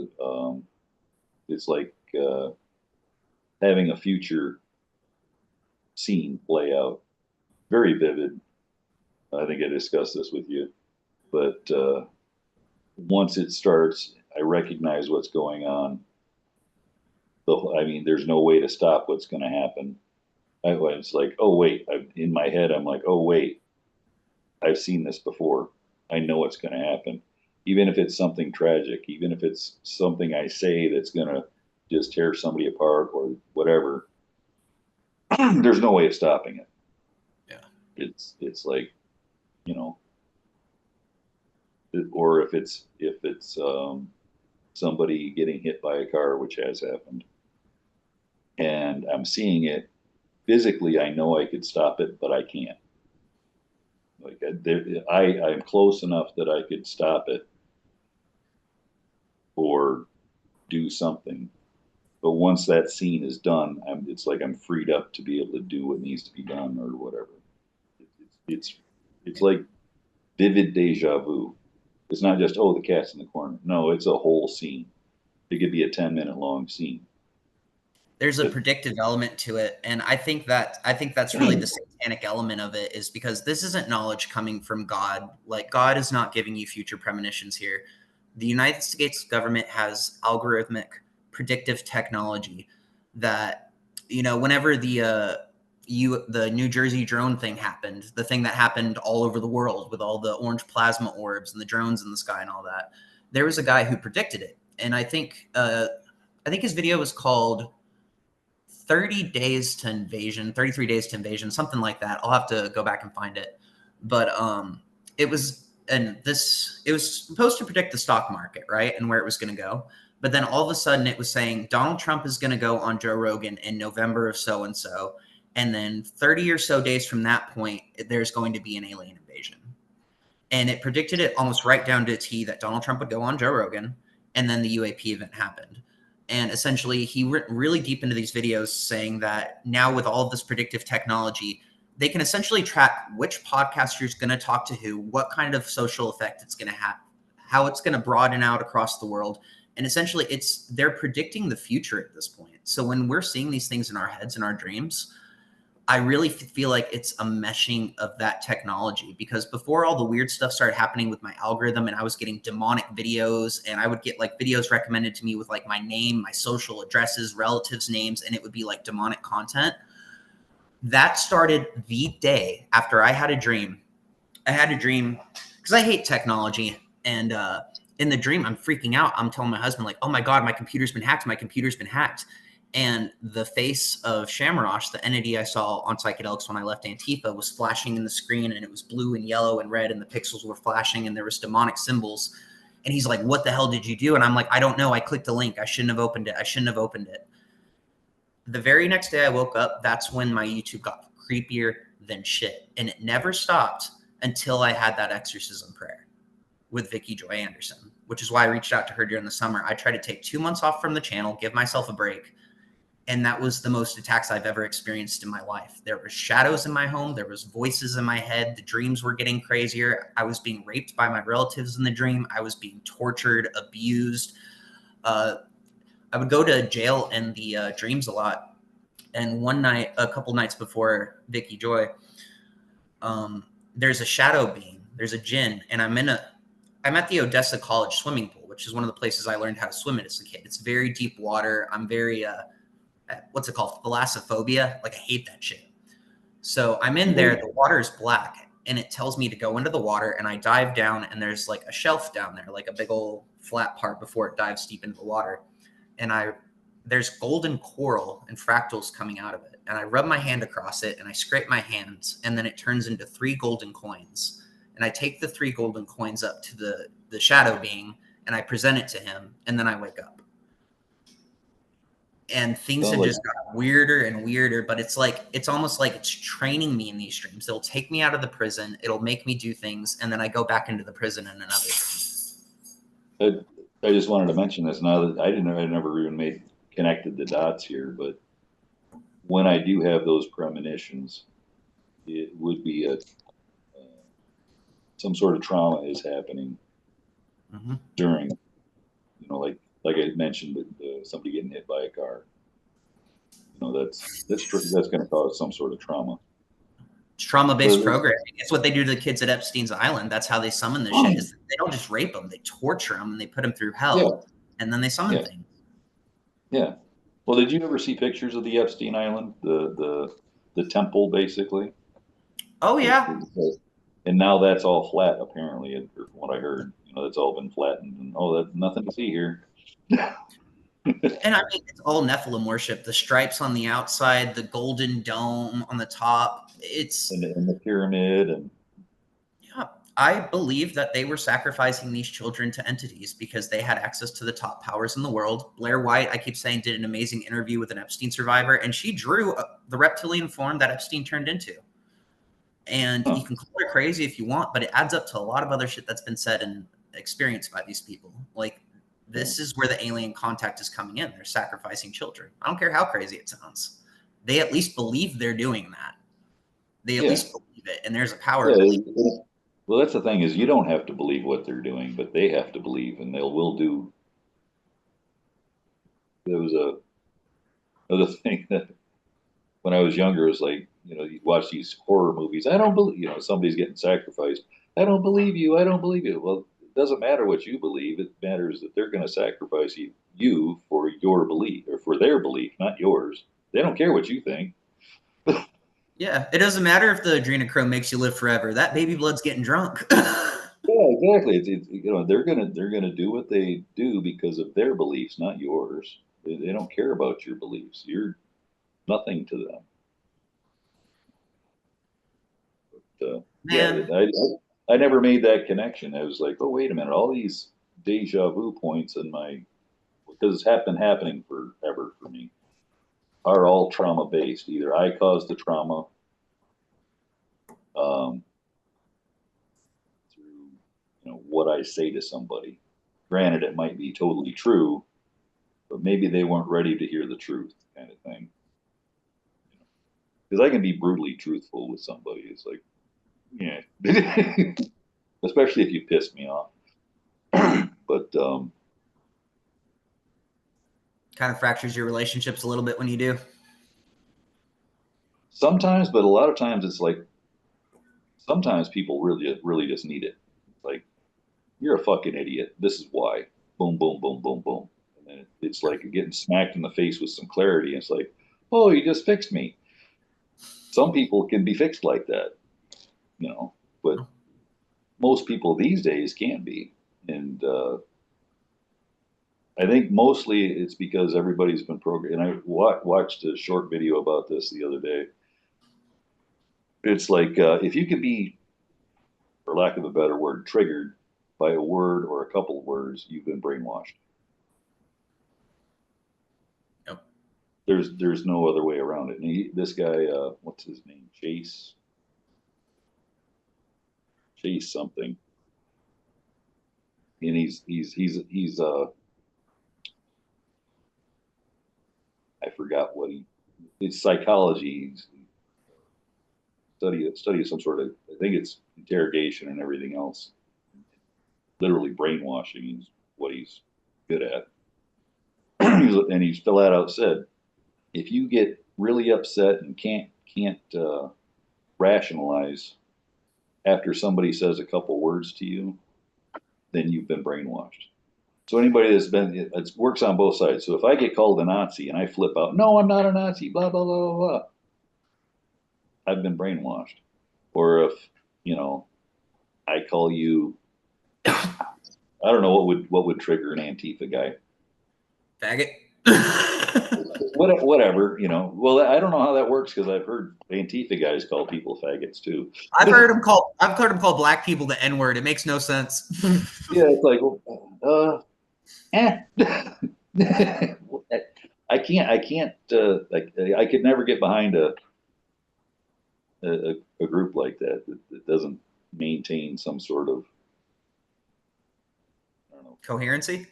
it's like having a future scene play out. Very vivid. I think I discussed this with you, but once it starts, I recognize what's going on. There's no way to stop what's going to happen. It's like, oh wait, in my head, I'm like, oh wait, I've seen this before. I know what's going to happen. Even if it's something tragic, even if it's something I say that's going to just tear somebody apart or whatever, there's no way of stopping it. Yeah. It's like, or if it's somebody getting hit by a car, which has happened, and I'm seeing it physically, I know I could stop it, but I can't. Like I'm close enough that I could stop it or do something. But once that scene is done, it's like I'm freed up to be able to do what needs to be done or whatever. It's like vivid deja vu. It's not just, oh, the cat's in the corner. No, it's a whole scene. it could be a 10-minute long scene. There's a predictive element to it, and I think that's really the satanic element of it, is because this isn't knowledge coming from God. Like, God is not giving you future premonitions here. The United States government has algorithmic predictive technology that, whenever the New Jersey drone thing happened, the thing that happened all over the world with all the orange plasma orbs and the drones in the sky and all that, there was a guy who predicted it, and I think his video was called 30 Days to Invasion, 33 Days to Invasion, something like that. I'll have to go back and find it. But it was supposed to predict the stock market, right? And where it was going to go. But then all of a sudden it was saying Donald Trump is going to go on Joe Rogan in November of so-and-so. And then 30 or so days from that point, there's going to be an alien invasion. And it predicted it almost right down to a T that Donald Trump would go on Joe Rogan. And then the UAP event happened. And essentially, he went really deep into these videos saying that now with all of this predictive technology, they can essentially track which podcaster is going to talk to who, what kind of social effect it's going to have, how it's going to broaden out across the world. And essentially, they're predicting the future at this point. So when we're seeing these things in our heads and our dreams, I really feel like it's a meshing of that technology, because before all the weird stuff started happening with my algorithm and I was getting demonic videos, and I would get like videos recommended to me with like my name, my social addresses, relatives' names, and it would be like demonic content. That started the day after I had a dream. I had a dream because I hate technology, and in the dream I'm freaking out. I'm telling my husband like, oh my God, my computer's been hacked. My computer's been hacked. And the face of Shamrosh, the entity I saw on psychedelics when I left Antifa, was flashing in the screen, and it was blue and yellow and red, and the pixels were flashing, and there was demonic symbols. And he's like, what the hell did you do? And I'm like, I don't know. I clicked the link. I shouldn't have opened it. The very next day I woke up, that's when my YouTube got creepier than shit. And it never stopped until I had that exorcism prayer with Vicky Joy Anderson, which is why I reached out to her during the summer. I tried to take 2 months off from the channel, give myself a break. And that was the most attacks I've ever experienced in my life. There were shadows in my home. There was voices in my head. The dreams were getting crazier. I was being raped by my relatives in the dream. I was being tortured, abused. I would go to jail in the dreams a lot. And one night, a couple nights before Vicky Joy, there's a shadow being. There's a djinn. And I'm at the Odessa College swimming pool, which is one of the places I learned how to swim as a kid. It's very deep water. I'm very... what's it called? Thalassophobia. Like, I hate that shit. So I'm in there, the water is black, and it tells me to go into the water, and I dive down, and there's like a shelf down there, like a big old flat part before it dives deep into the water. And there's golden coral and fractals coming out of it. And I rub my hand across it, and I scrape my hands, and then it turns into 3 golden coins. And I take the 3 golden coins up to the shadow being, and I present it to him, and then I wake up. And things have just got weirder and weirder, but it's almost like it's training me in these dreams. It'll take me out of the prison. It'll make me do things. And then I go back into the prison in another dream. I just wanted to mention this now that I never even connected the dots here, but when I do have those premonitions, it would be some sort of trauma is happening during, like I mentioned, somebody getting hit by a car. That's going to cause some sort of trauma. It's trauma-based programming. It's what they do to the kids at Epstein's Island. That's how they summon this shit. They don't just rape them; they torture them and they put them through hell, and then they summon things. Yeah. Well, did you ever see pictures of the Epstein Island, the temple, basically? Oh yeah. And now that's all flat, apparently, from what I heard. That's all been flattened, and that's nothing to see here. And I mean, it's all Nephilim worship. The stripes on the outside, the golden dome on the top. And the pyramid. And yeah, I believe that they were sacrificing these children to entities because they had access to the top powers in the world. Blair White, I keep saying, did an amazing interview with an Epstein survivor, and she drew the reptilian form that Epstein turned into. And you can call her crazy if you want, but it adds up to a lot of other shit that's been said and experienced by these people. Like, this is where the alien contact is coming in. They're sacrificing children. I don't care how crazy it sounds. They at least believe they're doing that. They at least believe it, and there's a power to believe it. Well, that's the thing, is you don't have to believe what they're doing, but they have to believe, and will do there was another thing that when I was younger, it was like, you know, you watch these horror movies. I don't believe, you know, somebody's getting sacrificed. I don't believe you. I don't believe you. Well, it doesn't matter what you believe. It matters that they're going to sacrifice you for your belief or for their belief, not yours. They don't care what you think. Yeah, it doesn't matter if the adrenochrome makes you live forever. That baby blood's getting drunk. Yeah, exactly. You know, they're gonna do what they do because of their beliefs, not yours. They don't care about your beliefs. You're nothing to them. Yeah, Man, I never made that connection. I was like, oh, wait a minute, all these deja vu points in my, because it's been happening forever for me, are all trauma based. Either I caused the trauma through, you know, what I say to somebody. Granted, it might be totally true, but maybe they weren't ready to hear the truth, kind of thing. Because I can be brutally truthful with somebody. It's like, yeah, especially if you piss me off. But kind of fractures your relationships a little bit when you do. sometimes, but a lot of times it's like, sometimes people really just need it. It's like, you're a fucking idiot. This is why. Boom, boom, boom, boom, boom. And then it's like getting smacked in the face with some clarity. It's like, oh, you just fixed me. Some people can be fixed like that, you know, but most people these days can't be. And I think mostly it's because everybody's been programmed. And I watched a short video about this the other day. It's like if you can be, for lack of a better word, triggered by a word or a couple of words, you've been brainwashed. Yep. There's no other way around it. And this guy, what's his name? Chase something. And he's I forgot what it's psychology. He's study of some sort of, I think it's interrogation and everything else. Literally brainwashing is what he's good at. And he's flat out said, if you get really upset and can't rationalize after somebody says a couple words to you, then you've been brainwashed. So anybody that's been, it works on both sides. So if I get called a Nazi and I flip out, no, I'm not a Nazi, blah, blah, blah, blah, blah, I've been brainwashed. Or if, you know, I call you, I don't know what would trigger an Antifa guy. Faggot. Whatever, you know. Well, I don't know how that works because I've heard Antifa guys call people faggots too. I've heard him call black people the N-word. It makes no sense. Yeah, it's like, I can't, like, I could never get behind a group like that doesn't maintain some sort of, I don't know, Coherency?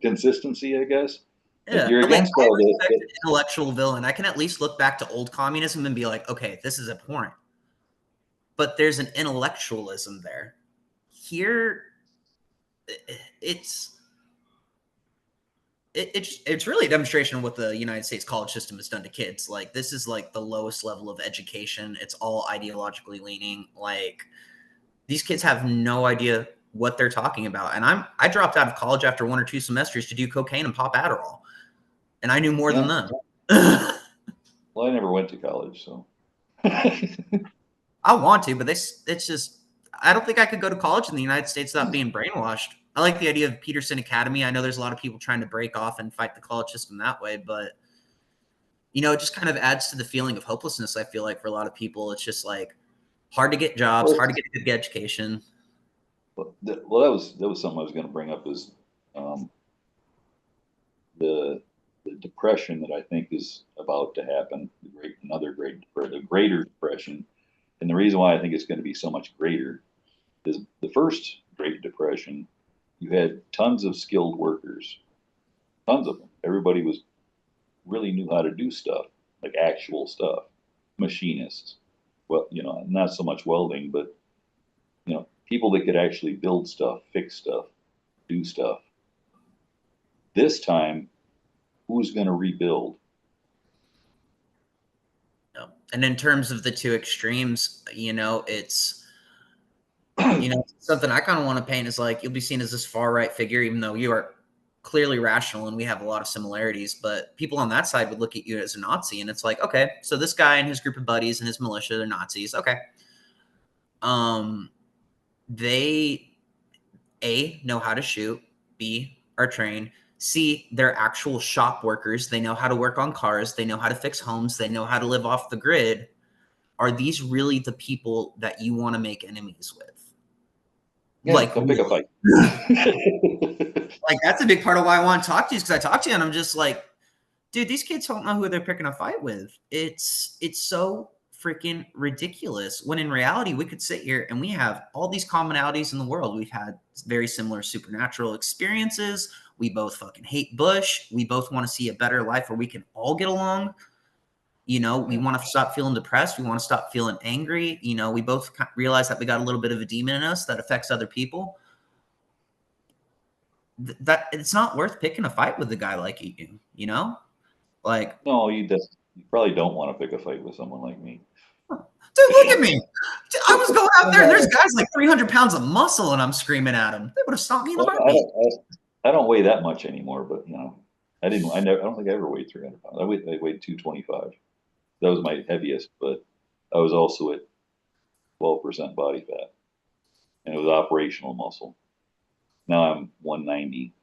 consistency, I guess. Yeah. Like, you're against all this. An intellectual villain. I can at least look back to old communism and be like, okay, this is abhorrent. But there's an intellectualism there. Here, it's really a demonstration of what the United States college system has done to kids. Like, this is like the lowest level of education. It's all ideologically leaning. Like, these kids have no idea what they're talking about. And I dropped out of college after 1 or 2 semesters to do cocaine and pop Adderall. And I knew more than them. Well, I never went to college, so. I want to, but it's just, I don't think I could go to college in the United States without being brainwashed. I like the idea of Peterson Academy. I know there's a lot of people trying to break off and fight the college system that way, but, you know, it just kind of adds to the feeling of hopelessness, I feel like, for a lot of people. It's just like hard to get jobs, hard to get a good education. Well, that was something I was going to bring up is the depression that I think is about to happen, the greater depression. And the reason why I think it's going to be so much greater is the first Great Depression, you had tons of skilled workers, tons of them. Everybody really knew how to do stuff, like actual stuff, machinists. Well, you know, not so much welding, but, you know, people that could actually build stuff, fix stuff, do stuff. This time, who's going to rebuild? No. And in terms of the two extremes, it's something I kind of want to paint is like you'll be seen as this far right figure, even though you are clearly rational and we have a lot of similarities. But people on that side would look at you as a Nazi, and it's like, okay, so this guy and his group of buddies and his militia, they're Nazis. Okay. They A, know how to shoot, B, are trained, C, they're actual shop workers. They know how to work on cars. They know how to fix homes. They know how to live off the grid. Are these really the people that you want to make enemies with? Yeah, Like, come pick a fight. like that's a big part of why I want to talk to you, because I talk to you and I'm just like, dude, these kids don't know who they're picking a fight with. It's so freaking ridiculous, when in reality we could sit here and we have all these commonalities in the world. We've had very similar supernatural experiences. We both fucking hate Bush. We both want to see a better life where we can all get along. We want to stop feeling depressed. We want to stop feeling angry. We both realize that we got a little bit of a demon in us that affects other people. That it's not worth picking a fight with a guy like you, like, No, you probably don't want to pick a fight with someone like me. dude, look at me. Dude, I was going out there and there's guys like 300 pounds of muscle and I'm screaming at them. They would have stopped me in a heartbeat. I don't weigh that much anymore, but I don't think I ever weighed 300 pounds. I weighed 225. That was my heaviest, but I was also at 12% body fat, and it was operational muscle. Now I'm 190.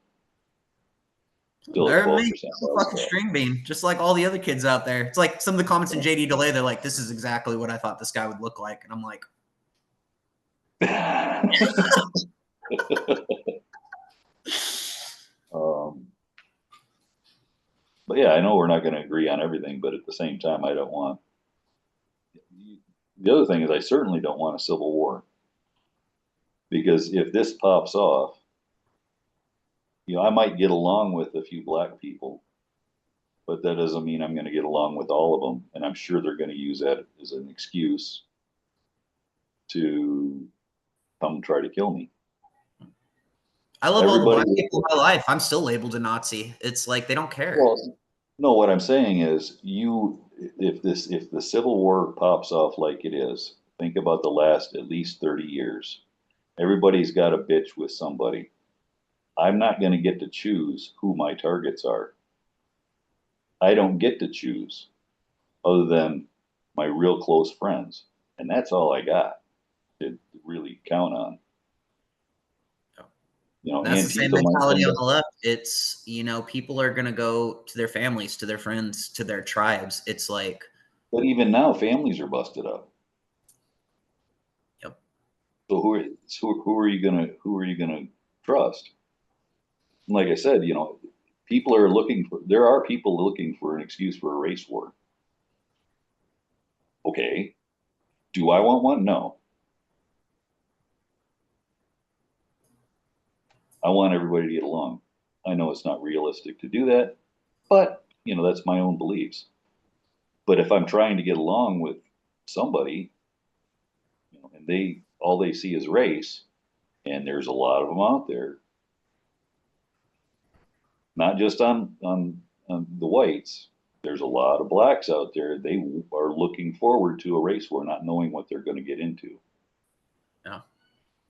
Still at 12% Fucking string bean, just like all the other kids out there. It's like some of the comments in JD Delay, they're like, this is exactly what I thought this guy would look like. And I'm like, but yeah, I know we're not going to agree on everything, but at the same time, I don't want. The other thing is, I certainly don't want a civil war, because if this pops off, I might get along with a few black people, but that doesn't mean I'm going to get along with all of them. And I'm sure they're going to use that as an excuse to come try to kill me. I love all the black people in my life. I'm still labeled a Nazi. It's like they don't care. Well, no, what I'm saying is, if the Civil War pops off like it is, think about the last at least 30 years. Everybody's got a bitch with somebody. I'm not going to get to choose who my targets are. I don't get to choose, other than my real close friends. And that's all I got to really count on. That's the same mentality on the left. It's, people are going to go to their families, to their friends, to their tribes. It's like. But even now, families are busted up. Yep. So who are you gonna trust? And like I said, there are people looking for an excuse for a race war. Okay. Do I want one? No. I want everybody to get along. I know it's not realistic to do that, but that's my own beliefs. But if I'm trying to get along with somebody, and all they see is race, and there's a lot of them out there, not just on the whites. There's a lot of blacks out there. They are looking forward to a race war, not knowing what they're going to get into. Yeah.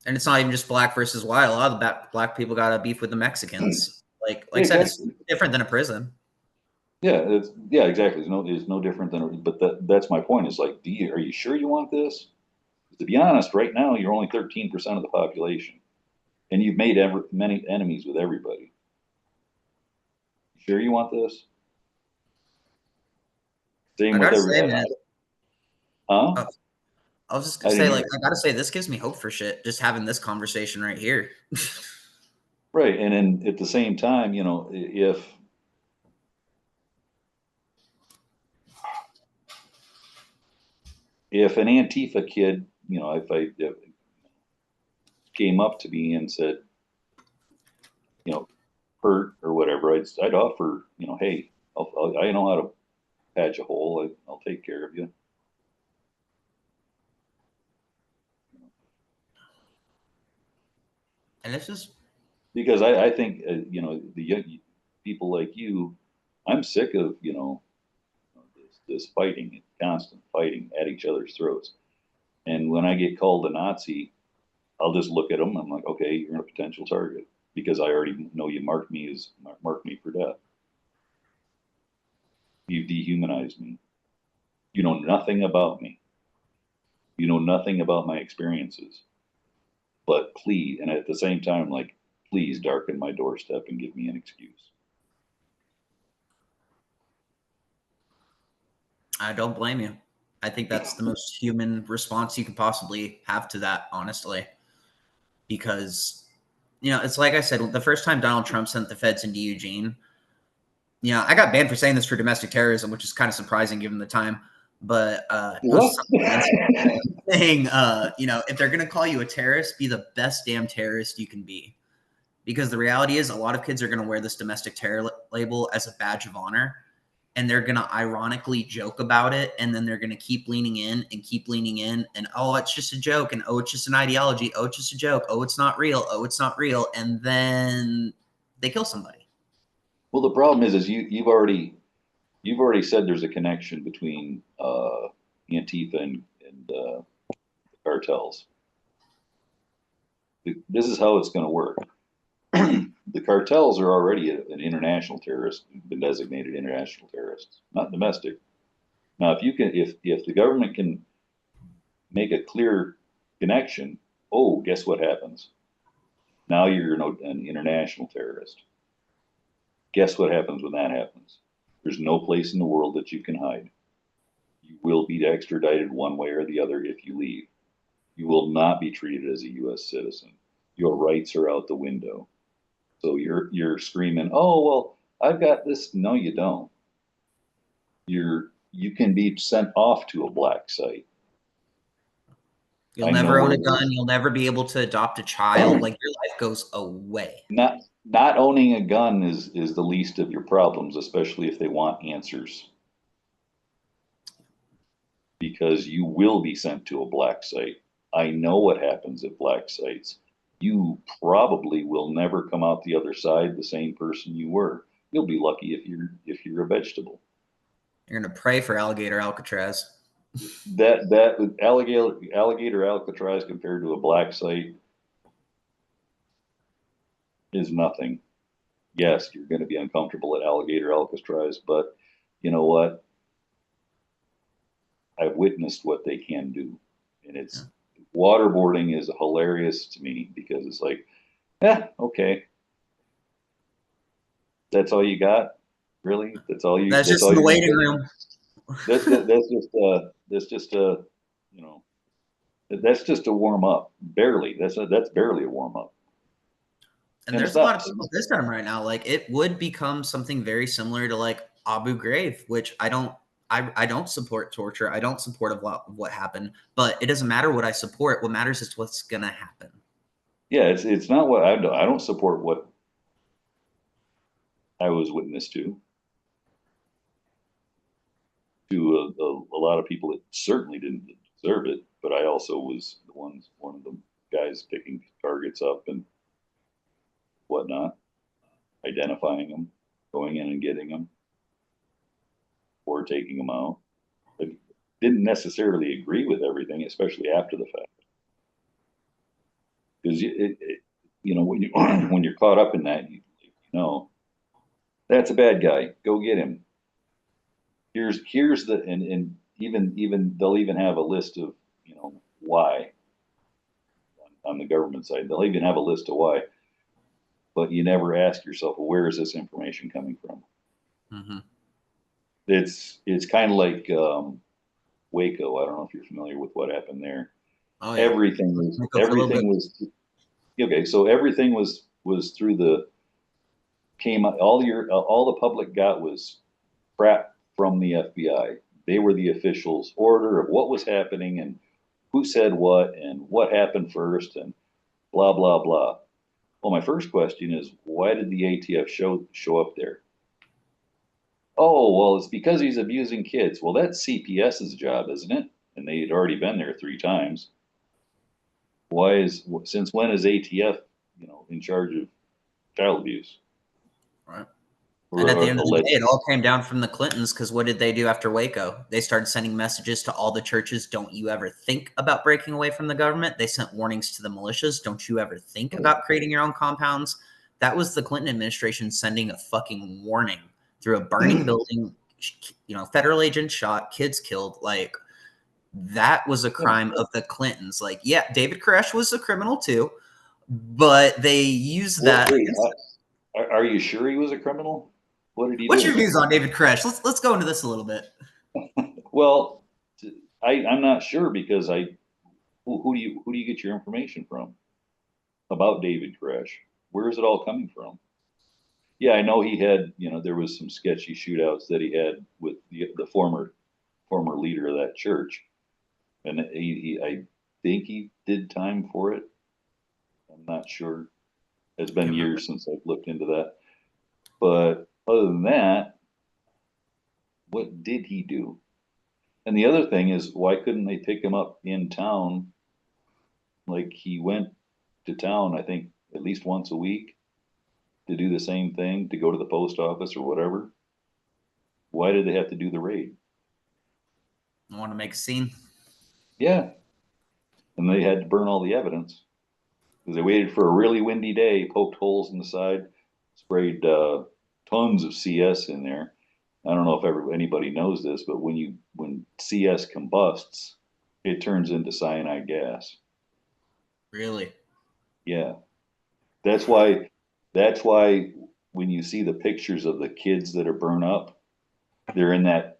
And it's not even just black versus white. A lot of the black people got a beef with the Mexicans. Like I said, it's different than a prison. Yeah, exactly. It's no different than. But that's my point. Is like, are you sure you want this? To be honest, right now you're only 13% of the population, and you've made many enemies with everybody. Sure you want this? Same with everybody. Huh? I was just gonna say, I gotta say, this gives me hope for shit. Just having this conversation right here. Right, and then at the same time, if an Antifa kid, if came up to me and said, hurt or whatever, I'd offer, hey, I know how to patch a hole. I'll take care of you. And it's just because I think the young people like you, I'm sick of, this fighting, constant fighting at each other's throats. And when I get called a Nazi, I'll just look at them. I'm like, okay, you're a potential target because I already know you marked me for death. You've dehumanized me. You know nothing about me. You know nothing about my experiences. But please, and at the same time, like, please darken my doorstep and give me an excuse. I don't blame you. I think that's the most human response you could possibly have to that, honestly. Because, it's like I said, the first time Donald Trump sent the feds into Eugene, I got banned for saying this for domestic terrorism, which is kind of surprising given the time. But What? saying, if they're going to call you a terrorist, be the best damn terrorist you can be. Because the reality is a lot of kids are going to wear this domestic terror label as a badge of honor. And they're going to ironically joke about it. And then they're going to keep leaning in and keep leaning in. And, oh, it's just a joke. And, oh, it's just an ideology. Oh, it's just a joke. Oh, it's not real. Oh, it's not real. And then they kill somebody. Well, the problem is you've already said there's a connection between Antifa and cartels. This is how it's going to work. The cartels are already an international terrorist, been designated international terrorists, not domestic. Now, if the government can make a clear connection, oh, guess what happens? Now you're an international terrorist. Guess what happens when that happens? There's no place in the world that you can hide. You will be extradited one way or the other if you leave. You will not be treated as a U.S. citizen. Your rights are out the window. So you're screaming, oh, well, I've got this. No, you don't. You can be sent off to a black site. You'll never own a gun. You'll never be able to adopt a child. Like, your life goes away. Not owning a gun is the least of your problems, especially if they want answers. Because you will be sent to a black site. I know what happens at black sites. You probably will never come out the other side the same person you were. You'll be lucky if you're a vegetable. You're gonna pray for alligator Alcatraz. That alligator Alcatraz compared to a black site is nothing. Yes, you're going to be uncomfortable at alligator Alcatraz, but you know what? I've witnessed what they can do, and it's waterboarding is hilarious to me because it's like, okay, that's all you got, really? That's all you? That's just in the waiting room. That's just a warm up. Barely. That's barely a warm up. And there's a lot of people this time right now. Like, it would become something very similar to like Abu Ghraib, which I don't support torture. I don't support of what happened, but it doesn't matter what I support. What matters is what's gonna happen. Yeah, it's not what I don't support what I was witness to a lot of people that certainly didn't deserve it, but I also was one of the guys picking targets up and whatnot, identifying them, going in and getting them, or taking them out. I didn't necessarily agree with everything, especially after the fact, because when you're caught up in that, that's a bad guy. Go get him. Here's the and even they'll even have a list of why on the government side. They'll even have a list of why, but you never ask yourself, well, where is this information coming from? Mm-hmm. It's kind of like Waco. I don't know if you're familiar with what happened there. Oh, yeah. Everything was okay. So everything was through all the public got was crap from the FBI. They were the officials' order of what was happening and who said what and what happened first and blah, blah, blah. Well, my first question is, why did the ATF show up there? Oh, well, it's because he's abusing kids. Well, that's CPS's job, isn't it? And they had already been there 3 times. Since when is ATF, in charge of child abuse? Right. And at the end of the day, it allegedly. all came down from the Clintons, because what did they do after Waco? They started sending messages to all the churches. Don't you ever think about breaking away from the government? They sent warnings to the militias. Don't you ever think about creating your own compounds? That was the Clinton administration sending a fucking warning through a burning building, federal agents shot, kids killed. Like, that was a crime of the Clintons. Like, yeah, David Koresh was a criminal too, but they used that. Wait, are you sure he was a criminal? What did he What's do? your views on David Koresh? Let's go into this a little bit. Well, I'm not sure because who do you get your information from about David Koresh? Where is it all coming from? Yeah, I know he had, there was some sketchy shootouts that he had with the former leader of that church, and I think he did time for it. I'm not sure. It's been years since I've looked into that. But other than that, what did he do? And the other thing is, why couldn't they pick him up in town? Like, he went to town, I think, at least once a week to do the same thing, to go to the post office or whatever. Why did they have to do the raid? I want to make a scene. Yeah. And they had to burn all the evidence because they waited for a really windy day, poked holes in the side, sprayed tons of CS in there. I don't know if anybody knows this, but when CS combusts, it turns into cyanide gas. Really? Yeah. That's why when you see the pictures of the kids that are burned up, they're in that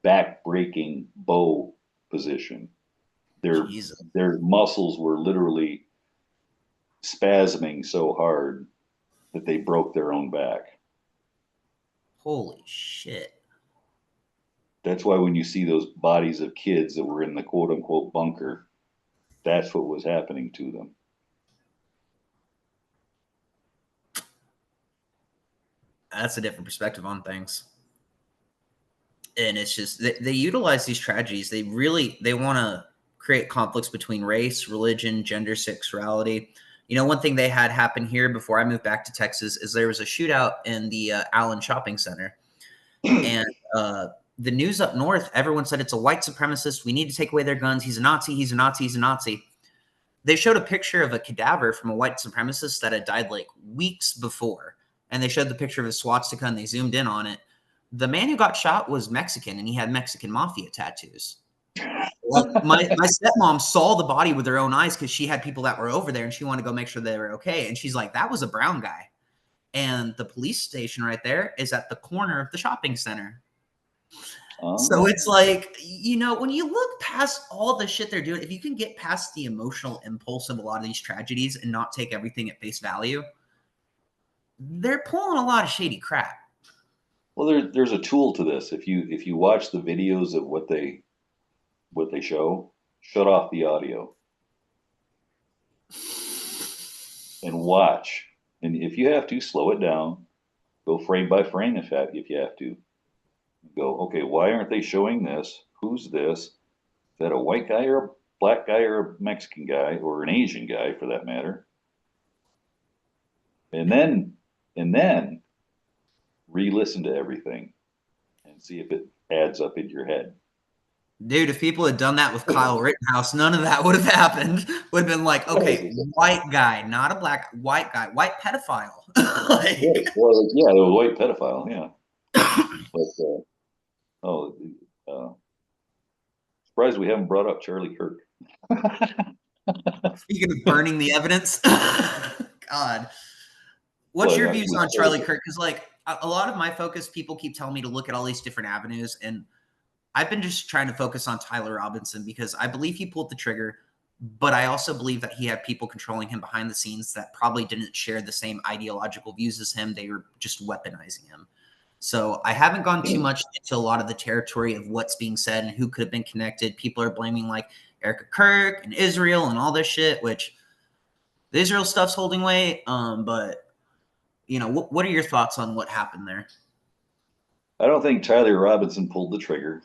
back-breaking bow position. Their muscles were literally spasming so hard that they broke their own back. Holy shit. That's why when you see those bodies of kids that were in the quote unquote bunker, that's what was happening to them. That's a different perspective on things. And it's just, they utilize these tragedies. They want to create conflicts between race, religion, gender, sexuality. One thing they had happen here before I moved back to Texas is there was a shootout in the Allen Shopping Center. And the news up north, everyone said it's a white supremacist. We need to take away their guns. He's a Nazi. He's a Nazi. He's a Nazi. They showed a picture of a cadaver from a white supremacist that had died like weeks before. And they showed the picture of a swastika and they zoomed in on it. The man who got shot was Mexican and he had Mexican mafia tattoos. Like my stepmom saw the body with her own eyes because she had people that were over there and she wanted to go make sure they were okay. And she's like, that was a brown guy. And the police station right there is at the corner of the shopping center. Oh. So it's like, when you look past all the shit they're doing, if you can get past the emotional impulse of a lot of these tragedies and not take everything at face value, they're pulling a lot of shady crap. Well, there's a tool to this. If you watch the videos of what they show, shut off the audio and watch. And if you have to, slow it down. Go frame by frame if you have to. Go, okay, why aren't they showing this? Who's this? Is that a white guy or a black guy or a Mexican guy or an Asian guy for that matter? And then re-listen to everything and see if it adds up in your head. Dude, if people had done that with Kyle Rittenhouse, none of that would have happened. Would have been like, okay, white guy, not a white guy, white pedophile. Well, yeah, the white pedophile, yeah. But, surprised we haven't brought up Charlie Kirk. Speaking of burning the evidence, God. What's your views on Charlie Kirk? Because like a lot of my focus, people keep telling me to look at all these different avenues. And I've been just trying to focus on Tyler Robinson because I believe he pulled the trigger, but I also believe that he had people controlling him behind the scenes that probably didn't share the same ideological views as him. They were just weaponizing him. So I haven't gone too much into a lot of the territory of what's being said and who could have been connected. People are blaming like Erica Kirk and Israel and all this shit, which the Israel stuff's holding weight. But what are your thoughts on what happened there? I don't think Tyler Robinson pulled the trigger.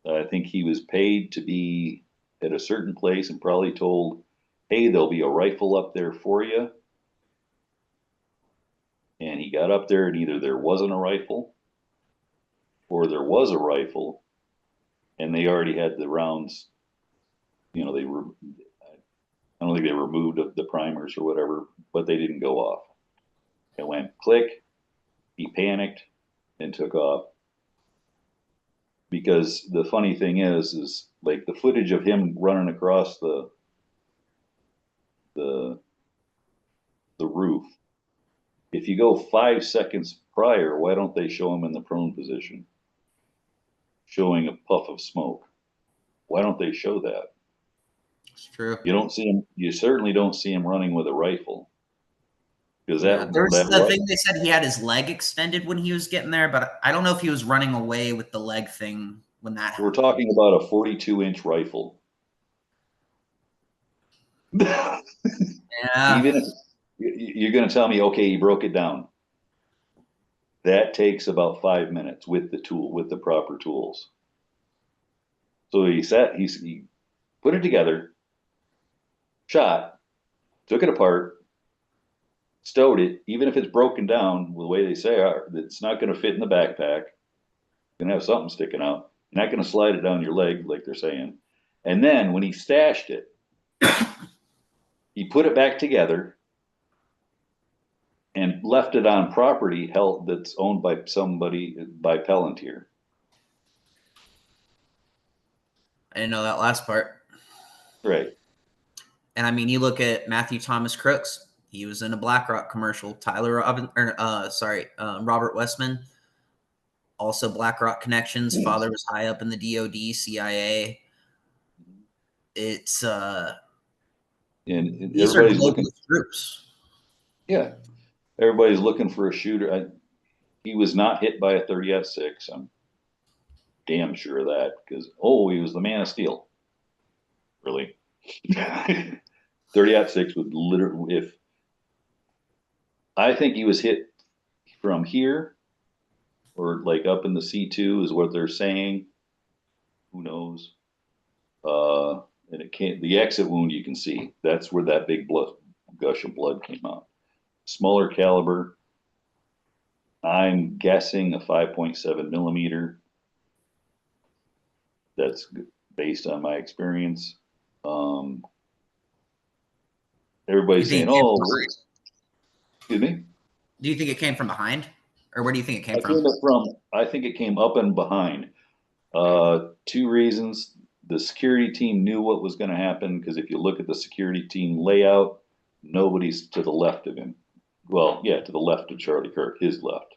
I think he was paid to be at a certain place and probably told, hey, there'll be a rifle up there for you. And and he got up there and either there wasn't a rifle or there was a rifle and they already had the rounds, I don't think they removed the primers or whatever, but they didn't go off. It went click, he panicked and took off. Because the funny thing is like the footage of him running across the roof. If you go 5 seconds prior, why don't they show him in the prone position, showing a puff of smoke? Why don't they show that? It's true. You don't see him. You certainly don't see him running with a rifle. Because that There's the thing they said he had his leg extended when he was getting there, but I don't know if he was running away with the leg thing when that happened. We're talking about a 42-inch rifle. Yeah. Even if you're going to tell me, okay, he broke it down. That takes about 5 minutes with the proper tools. So he put it together, shot, took it apart, stowed it. Even if it's broken down, the way they say it's not going to fit in the backpack. It's going to have something sticking out. You're not going to slide it down your leg like they're saying. And then when he stashed it, he put it back together and left it on property that's owned by by Palantir. I didn't know that last part. Right. And I mean, you look at Matthew Thomas Crooks. He was in a BlackRock commercial. Robert Westman, also BlackRock connections. Father was high up in the DoD, CIA. It's and these are globalist groups. Yeah, everybody's looking for a shooter. He was not hit by a 30-06. I'm damn sure of that because he was the Man of Steel. Really, 30-06 would literally if. I think he was hit from here or like up in the C2 is what they're saying. Who knows? And the exit wound you can see. That's where that big gush of blood came out. Smaller caliber. I'm guessing a 5.7 millimeter. That's based on my experience. Everybody's saying, excuse me? Do you think it came from behind? Or where do you think it came from? I think it came up and behind. 2 reasons. The security team knew what was going to happen because if you look at the security team layout, nobody's to the left of him. Well, yeah, to the left of Charlie Kirk, his left.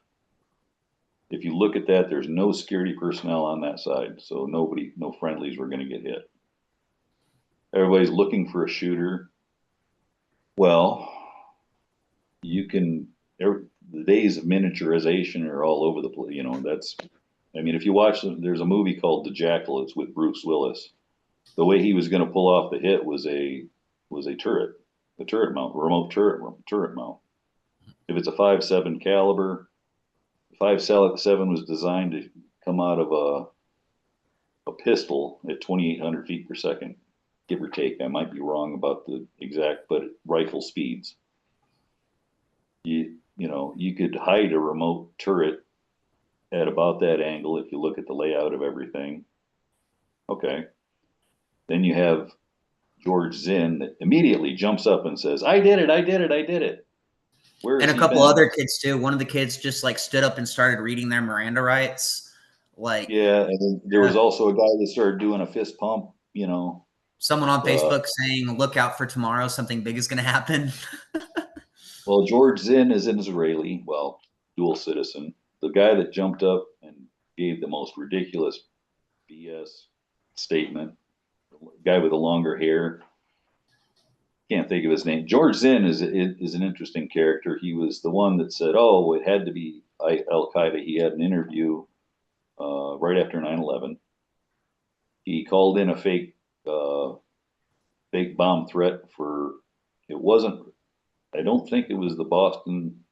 If you look at that, there's no security personnel on that side. So no friendlies were going to get hit. Everybody's looking for a shooter. Well, the days of miniaturization are all over the place. If you watch, there's a movie called The Jackal. It's with Bruce Willis. The way he was going to pull off the hit was a turret, remote turret mount. If it's a 5.7 caliber, 5.7 was designed to come out of a pistol at 2,800 feet per second, give or take. I might be wrong about the exact, but rifle speeds. You could hide a remote turret at about that angle if you look at the layout of everything. Okay. Then you have George Zinn that immediately jumps up and says, I did it. And a couple other kids too. One of the kids just like stood up and started reading their Miranda rights. Yeah, and then there was also a guy that started doing a fist pump, Someone on Facebook saying, look out for tomorrow, something big is going to happen. Well, George Zinn is an Israeli, dual citizen. The guy that jumped up and gave the most ridiculous BS statement, the guy with the longer hair, can't think of his name. George Zinn is an interesting character. He was the one that said, it had to be Al-Qaeda. He had an interview right after 9/11. He called in a fake bomb threat I don't think it was the Boston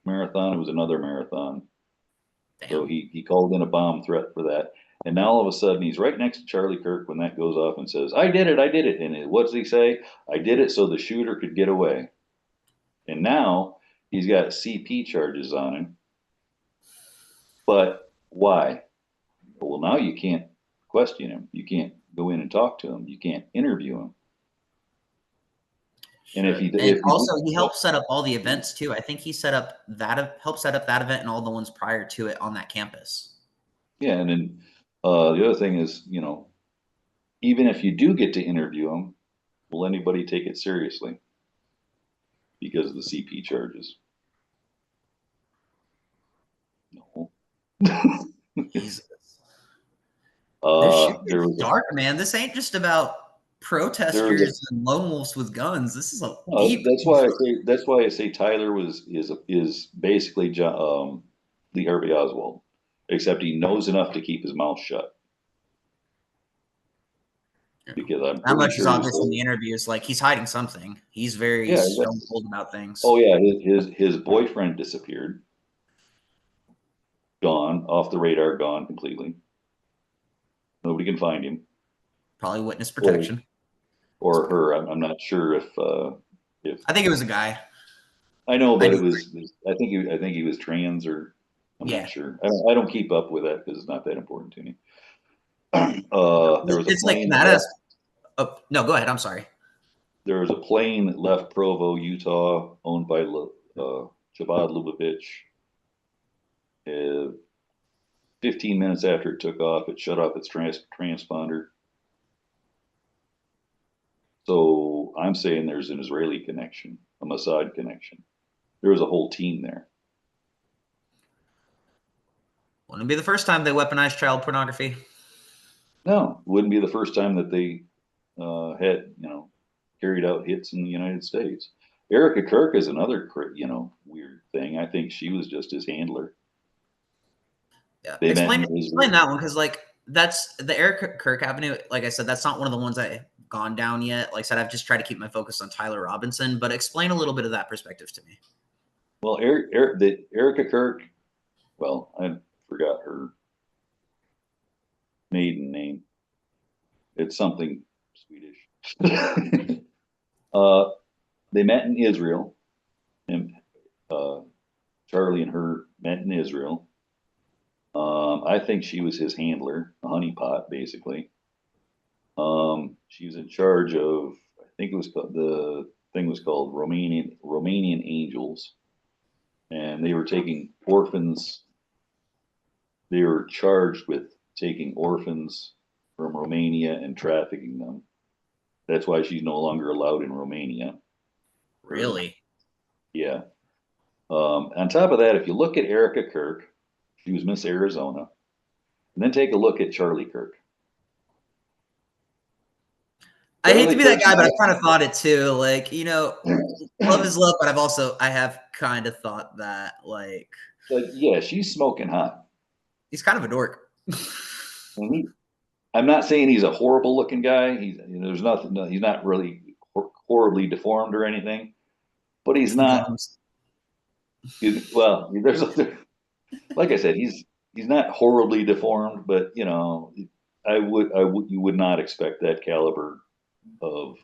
Marathon. It was another marathon. Damn. So he called in a bomb threat for that. And now all of a sudden he's right next to Charlie Kirk when that goes off and says, I did it. And what does he say? I did it so the shooter could get away. And now He's got CP charges on him. But why? Well, now you can't question him. You can't go in and talk to him. You can't interview him. And if And also, he helped set up all the events too. I think he helped set up that event and all the ones prior to it on that campus. Yeah, and then the other thing is, you know, even if you do get to interview him, will anybody take it seriously because of the CP charges? No. Jesus. There It's was dark, man. This ain't just about protesters and lone wolves with guns. This is a deep. that's why I say Tyler is basically Lee Harvey Oswald, except he knows enough to keep his mouth shut. Because I'm That much is sure obvious in the interviews. Like he's hiding something. He's very stone cold about things. Oh yeah, his boyfriend disappeared, gone off the radar, gone completely. Nobody can find him. Probably witness protection. Or her. I'm not sure if I think it was a guy. I know, but I think he was trans, or I'm not sure. I don't keep up with that because it's not that important to me. There was a plane. Oh no, go ahead. I'm sorry. There was a plane that left Provo, Utah, owned by Chabad Lubavitch. 15 minutes after it took off, it shut off its transponder. So I'm saying there's an Israeli connection, a Mossad connection. There was a whole team there. Wouldn't be the first time they weaponized child pornography. No, it wouldn't be the first time that they had, carried out hits in the United States. Erica Kirk is another, weird thing. I think she was just his handler. Yeah, explain that one, because like that's the Eric Kirk Avenue. Like I said, that's not one of the ones I've gone down yet. Like I said, I've just tried to keep my focus on Tyler Robinson. But explain a little bit of that perspective to me. Well, Erica Kirk. Well, I forgot her maiden name. It's something Swedish. They met in Israel, and Charlie and her met in Israel. I think she was his handler, a honeypot, basically. She was in charge of, I think it was the thing was called Romanian Angels, and they were taking orphans. They were charged with taking orphans from Romania and trafficking them. That's why she's no longer allowed in Romania. Really? Yeah. On top of that, if you look at Erica Kirk, she was Miss Arizona, and then take a look at Charlie Kirk. I hate to be that guy, but I kind of thought it too. Like, love is love, but I have kind of thought that, like, yeah, she's smoking hot. He's kind of a dork. I'm not saying he's a horrible looking guy. He's not really horribly deformed or anything, but he's not. Like I said, he's not horribly deformed, but you would not expect that caliber of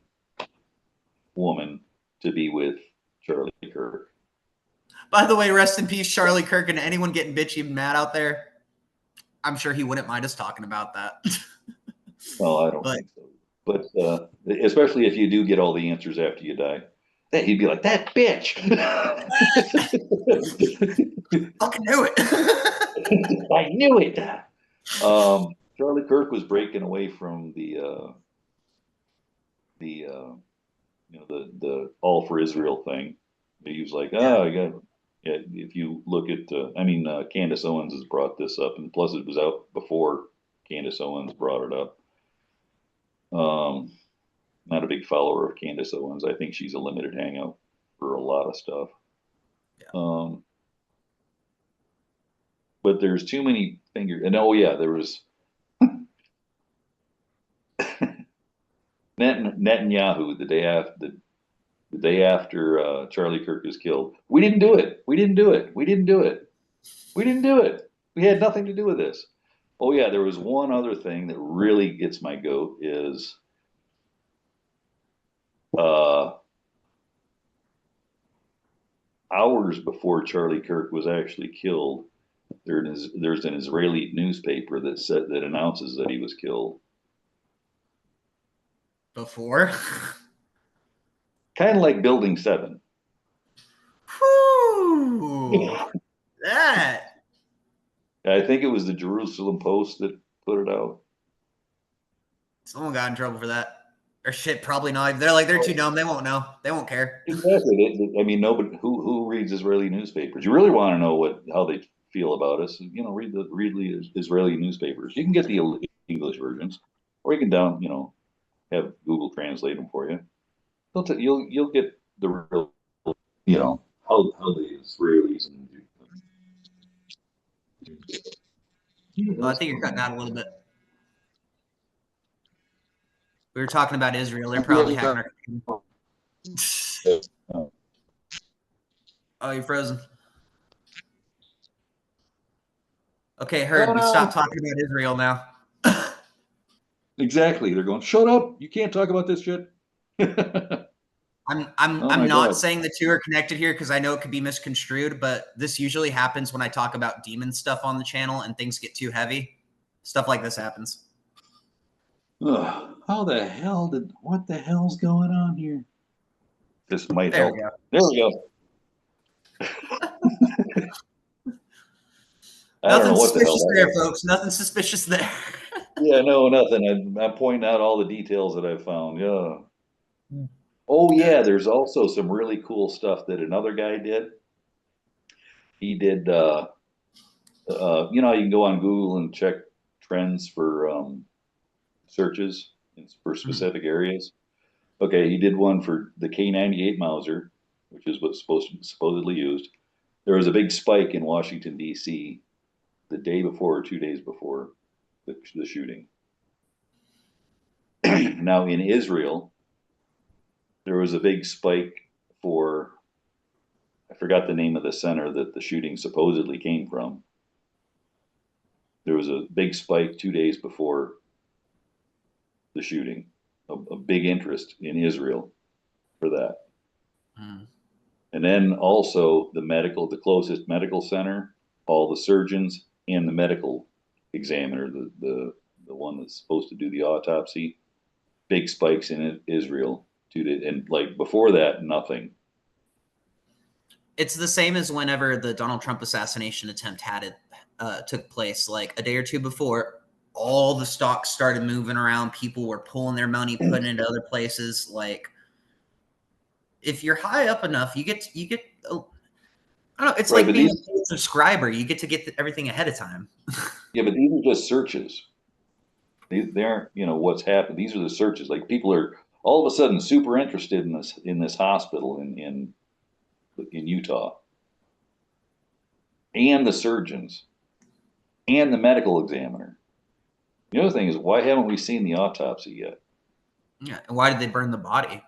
woman to be with Charlie Kirk. By the way, rest in peace, Charlie Kirk, and anyone getting bitchy and mad out there. I'm sure he wouldn't mind us talking about that. No, I don't think so. But especially if you do get all the answers after you die, then he'd be like, that bitch. Fucking knew it. I knew it. Charlie Kirk was breaking away from the All for Israel thing. He was like, if you look at, Candace Owens has brought this up, and plus it was out before Candace Owens brought it up. Not a big follower of Candace Owens. I think she's a limited hangout for a lot of stuff. Yeah. But there's too many fingers. And there was Netanyahu the day after Charlie Kirk was killed. We didn't do it. We didn't do it. We didn't do it. We didn't do it. We had nothing to do with this. Oh yeah, there was one other thing that really gets my goat is hours before Charlie Kirk was actually killed, there's an Israeli newspaper that announces that he was killed. Before? Kind of like Building 7. Whew. That. I think it was the Jerusalem Post that put it out. Someone got in trouble for that. Or shit, probably not. They're too dumb. They won't know. They won't care. Exactly. I mean, nobody who reads Israeli newspapers. You really want to know how they feel about us. Read the Israeli newspapers. You can get the English versions, or you can have Google translate them for you. You'll get the real, how the Israelis and. Well, I think you're cutting out a little bit. We were talking about Israel. They're probably having our. Oh, you're frozen. Okay, heard. We stopped talking about Israel now. Exactly. They're going, shut up. You can't talk about this shit. I'm not saying the two are connected here because I know it could be misconstrued, but this usually happens when I talk about demon stuff on the channel and things get too heavy. Stuff like this happens. Ugh, what the hell's going on here? This might help. There we go. Nothing suspicious there, folks. Nothing suspicious there. Yeah, no, nothing. I'm pointing out all the details that I've found. Yeah. Oh, yeah. There's also some really cool stuff that another guy did. He did. You can go on Google and check trends for searches for specific areas. Okay, he did one for the K98 Mauser, which is what's supposedly used. There was a big spike in Washington, D.C. the day before or 2 days before the shooting. Now, in Israel, there was a big spike for, I forgot the name of the center that the shooting supposedly came from. There was a big spike 2 days before the shooting, a big interest in Israel for that. And then also the closest medical center, all the surgeons and the medical examiner, the one that's supposed to do the autopsy, big spikes in Israel. And like before that, nothing. It's the same as whenever the Donald Trump assassination attempt took place. Like a day or two before, all the stocks started moving around. People were pulling their money, putting it into other places. Like, if you're high up enough, you get. I don't know. It's right, like being a subscriber. You get everything ahead of time. Yeah, but these are just searches. They aren't, what's happened. These are the searches. Like people are all of a sudden super interested in this hospital in Utah, and the surgeons, and the medical examiner. The other thing is, why haven't we seen the autopsy yet? Yeah, and why did they burn the body?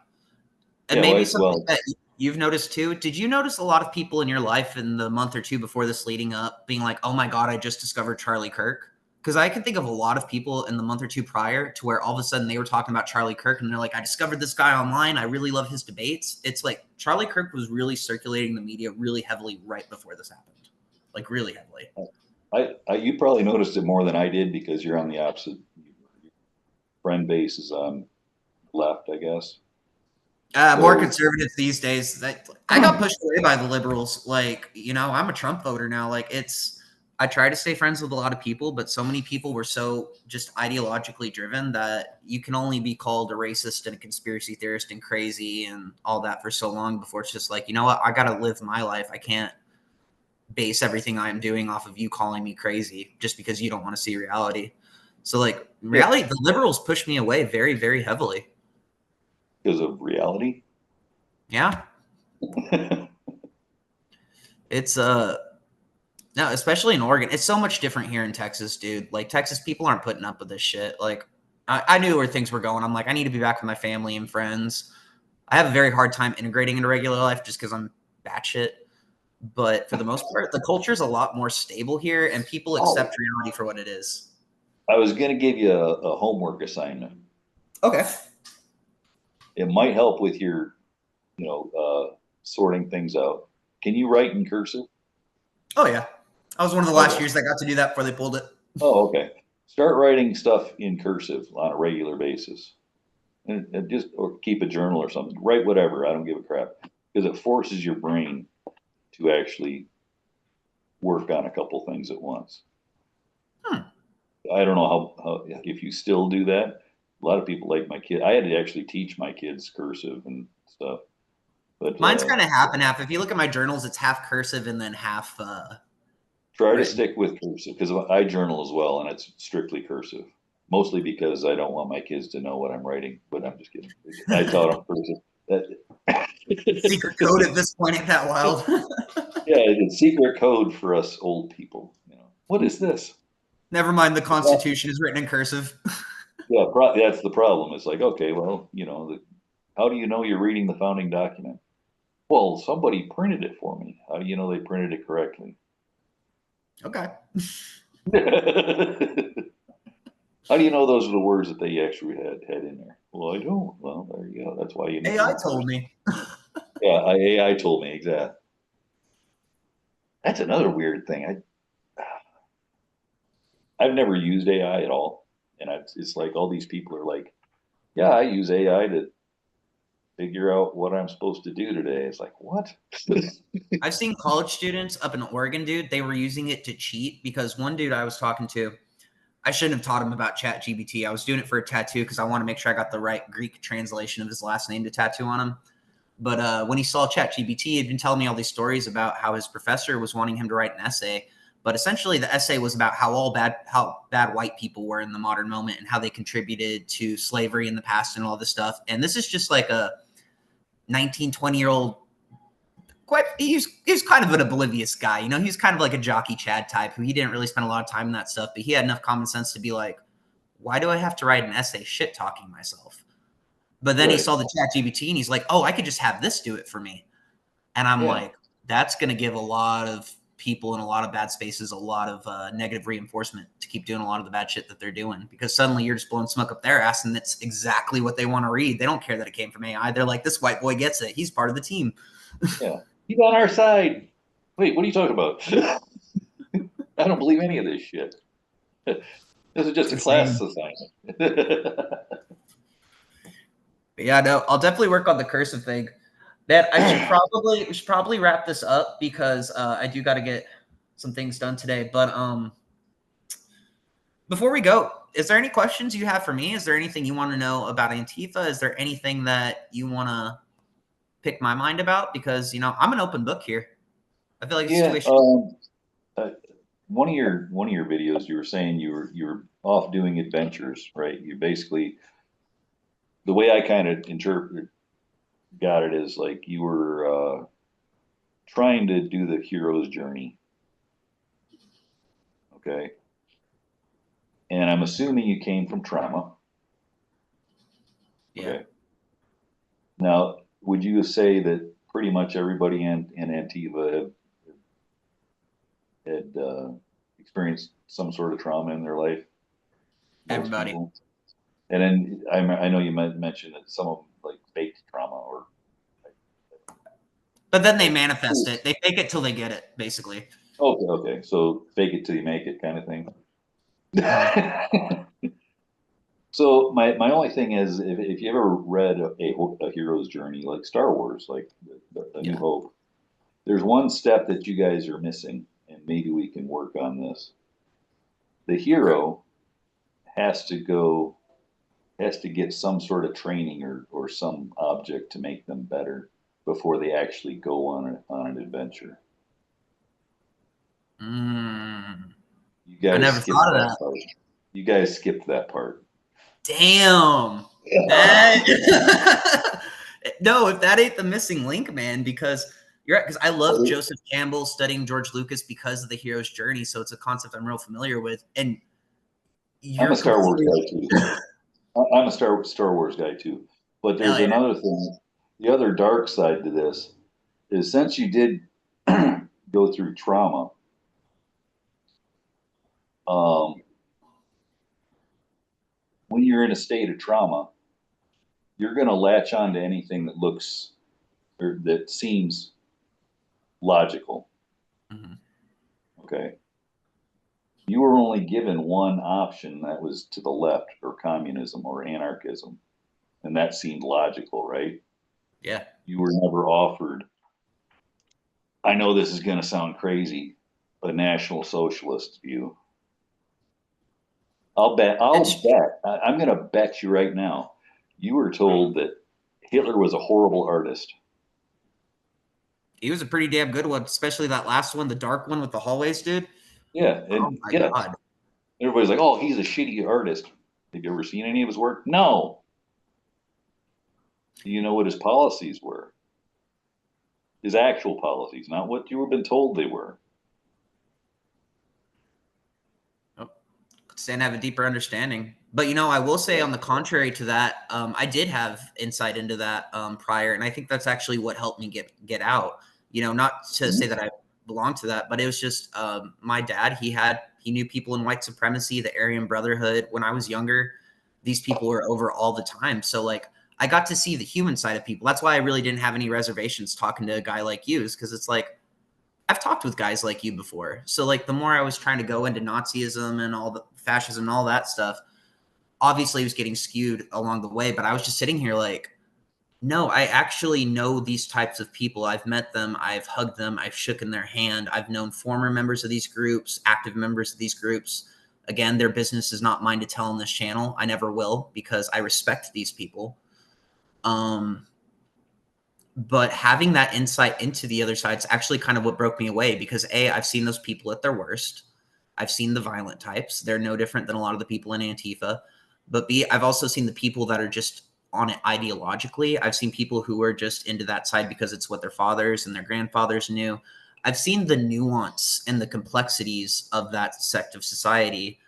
And maybe something that you've noticed too. Did you notice a lot of people in your life in the month or two before this leading up being like, oh my God, I just discovered Charlie Kirk? Because I can think of a lot of people in the month or two prior to where all of a sudden they were talking about Charlie Kirk and they're like, I discovered this guy online. I really love his debates. It's like Charlie Kirk was really circulating the media really heavily right before this happened. Like really heavily. You probably noticed it more than I did because you're on the opposite. Friend base is on left, I guess. More conservatives these days. I got pushed away by the liberals. Like, I'm a Trump voter now. Like, I try to stay friends with a lot of people, but so many people were so just ideologically driven that you can only be called a racist and a conspiracy theorist and crazy and all that for so long before it's just like, you know what? I got to live my life. I can't base everything I'm doing off of you calling me crazy just because you don't want to see reality. So, like, reality, the liberals pushed me away very, very heavily. Because of reality? Yeah. It's no, especially in Oregon. It's so much different here in Texas, dude. Like, Texas people aren't putting up with this shit. Like, I knew where things were going. I'm like, I need to be back with my family and friends. I have a very hard time integrating into regular life just because I'm batshit. But for the most part, the culture is a lot more stable here, and people accept reality for what it is. I was going to give you a homework assignment. Okay. It might help with your, sorting things out. Can you write in cursive? Oh yeah, I was one of the last Okay. years that got to do that before they pulled it. Oh, okay. Start writing stuff in cursive on a regular basis, and just or keep a journal or something. Write whatever. I don't give a crap because it forces your brain to actually work on a couple things at once. Hmm. I don't know how if you still do that. A lot of people like my kid. I had to actually teach my kids cursive and stuff. But Mine's kind of half and half. If you look at my journals, it's half cursive and then half try to written. stick with cursive because I journal as well, and it's strictly cursive. Mostly because I don't want my kids to know what I'm writing. But I'm just kidding. I taught them cursive. Secret code at this point ain't that wild. Yeah, it's secret code for us old people. You know, what is this? Never mind, the Constitution is written in cursive. Yeah, that's the problem. It's like, okay, well, you know, how do you know you're reading the founding document? Well, somebody printed it for me. How do you know they printed it correctly? Okay. How do you know those are the words that they actually had in there? Well, I don't. Well, there you go. That's why you need to AI learn told first. me. Yeah, AI told me exactly. That's another weird thing. I've never used AI at all, and it's like all these people are like, "Yeah, I use AI to figure out what I'm supposed to do today." It's like, what? I've seen college students up in Oregon, dude. They were using it to cheat because one dude I was talking to, I shouldn't have taught him about ChatGPT. I was doing it for a tattoo because I want to make sure I got the right Greek translation of his last name to tattoo on him. But when he saw ChatGPT, he'd been telling me all these stories about how his professor was wanting him to write an essay. But essentially, the essay was about how bad white people were in the modern moment and how they contributed to slavery in the past and all this stuff. And this is just like a 19, 20-year-old. He's kind of an oblivious guy, you know. He's kind of like a jockey Chad type who he didn't really spend a lot of time in that stuff, but he had enough common sense to be like, why do I have to write an essay shit talking myself? But then he Right. saw the chat GBT and he's like, oh, I could just have this do it for me. And I'm Yeah. like, that's going to give a lot of people in a lot of bad spaces a lot of negative reinforcement to keep doing a lot of the bad shit that they're doing, because suddenly you're just blowing smoke up their ass and it's exactly what they want to read. They don't care that it came from AI. They're like, this white boy gets it. He's part of the team. Yeah. He's on our side. Wait, what are you talking about? I don't believe any of this shit. This is just It's a class insane. assignment. But yeah, no, I'll definitely work on the cursive thing. That we should probably wrap this up because I do got to get some things done today. But before we go, is there any questions you have for me? Is there anything you want to know about Antifa? Is there anything that you want to pick my mind about? Because, you know, I'm an open book here. I feel like the Yeah. situation. One of your videos, you were saying you were off doing adventures, right? You basically, the way I kind of got it is like you were trying to do the hero's journey. Okay. And I'm assuming you came from trauma. Yeah. Okay. Now, would you say that pretty much everybody in Antifa had experienced some sort of trauma in their life? Most Everybody. people. And then I know you might mention that some of them like faked trauma or. But then they manifest it. They fake it till they get it, basically. Okay. So fake it till you make it kind of thing. So my only thing is if you ever read a hero's journey like Star Wars, like the New Yeah. Hope, there's one step that you guys are missing, and maybe we can work on this. The hero has to get some sort of training or some object to make them better before they actually go on an adventure. You I guys never skipped thought of that that. part. You guys skipped that part. Damn. That no, if that ain't the missing link, man, because you're right, because I love Joseph Campbell studying George Lucas because of the hero's journey. So it's a concept I'm real familiar with. And I'm you're a Star Wars completely guy too. I'm a Star Wars guy too. But hell there's yeah. another thing. The other dark side to this is since you did go through trauma, um, when you're in a state of trauma, you're going to latch on to anything that looks or that seems logical. Mhm. Okay. You were only given one option, that was to the left, or communism or anarchism. And that seemed logical, right? Yeah. You were never offered, I know this is going to sound crazy, a National Socialist view. I'm going to bet you right now, you were told that Hitler was a horrible artist. He was a pretty damn good one, especially that last one, the dark one with the hallways, dude. Yeah. Oh And my yeah, god. everybody's like, oh, he's a shitty artist. Have you ever seen any of his work? No. Do you know what his policies were? His actual policies, not what you were been told they were. Stand have a deeper understanding. But I will say on the contrary to that, I did have insight into that prior, and I think that's actually what helped me get out. Not to say that I belong to that, but it was just my dad. He knew people in white supremacy, the Aryan Brotherhood. When I was younger, these people were over all the time. So like I got to see the human side of people. That's why I really didn't have any reservations talking to a guy like you, is because it's like I've talked with guys like you before. So like the more I was trying to go into Nazism and all the fascism and all that stuff, obviously it was getting skewed along the way, but I was just sitting here like, no, I actually know these types of people. I've met them, I've hugged them, I've shooken their hand. I've known former members of these groups, active members of these groups. Again, their business is not mine to tell on this channel. I never will, because I respect these people. But having that insight into the other side is actually kind of what broke me away, because I've seen those people at their worst. I've seen the violent types. They're no different than a lot of the people in Antifa. But B, I've also seen the people that are just on it ideologically. I've seen people who are just into that side because it's what their fathers and their grandfathers knew. I've seen the nuance and the complexities of that sect of society.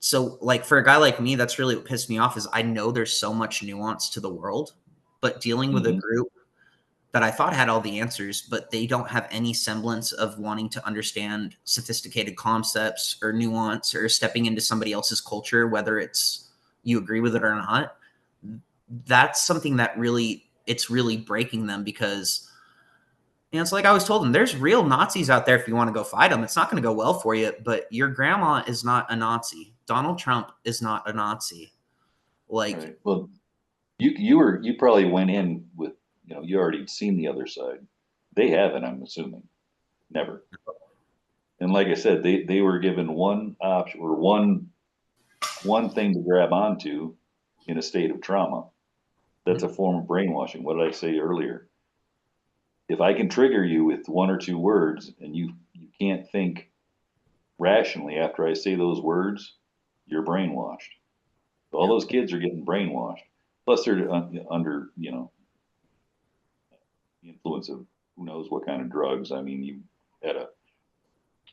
So like for a guy like me, that's really what pissed me off, is I know there's so much nuance to the world, but dealing with a group that I thought had all the answers, but they don't have any semblance of wanting to understand sophisticated concepts or nuance or stepping into somebody else's culture, whether it's you agree with it or not. That's something that it's really breaking them, because it's like I was told them, there's real Nazis out there if you want to go fight them. It's not going to go well for you, but your grandma is not a Nazi. Donald Trump is not a Nazi. Like, Right. Well, you probably went in with, you already seen the other side. They haven't, I'm assuming. Never. And like I said, they were given one option, or one thing to grab onto in a state of trauma. That's a form of brainwashing. What did I say earlier? If I can trigger you with one or two words and you can't think rationally after I say those words, you're brainwashed. All those kids are getting brainwashed. Plus, they're under, the influence of who knows what kind of drugs. I mean, you had a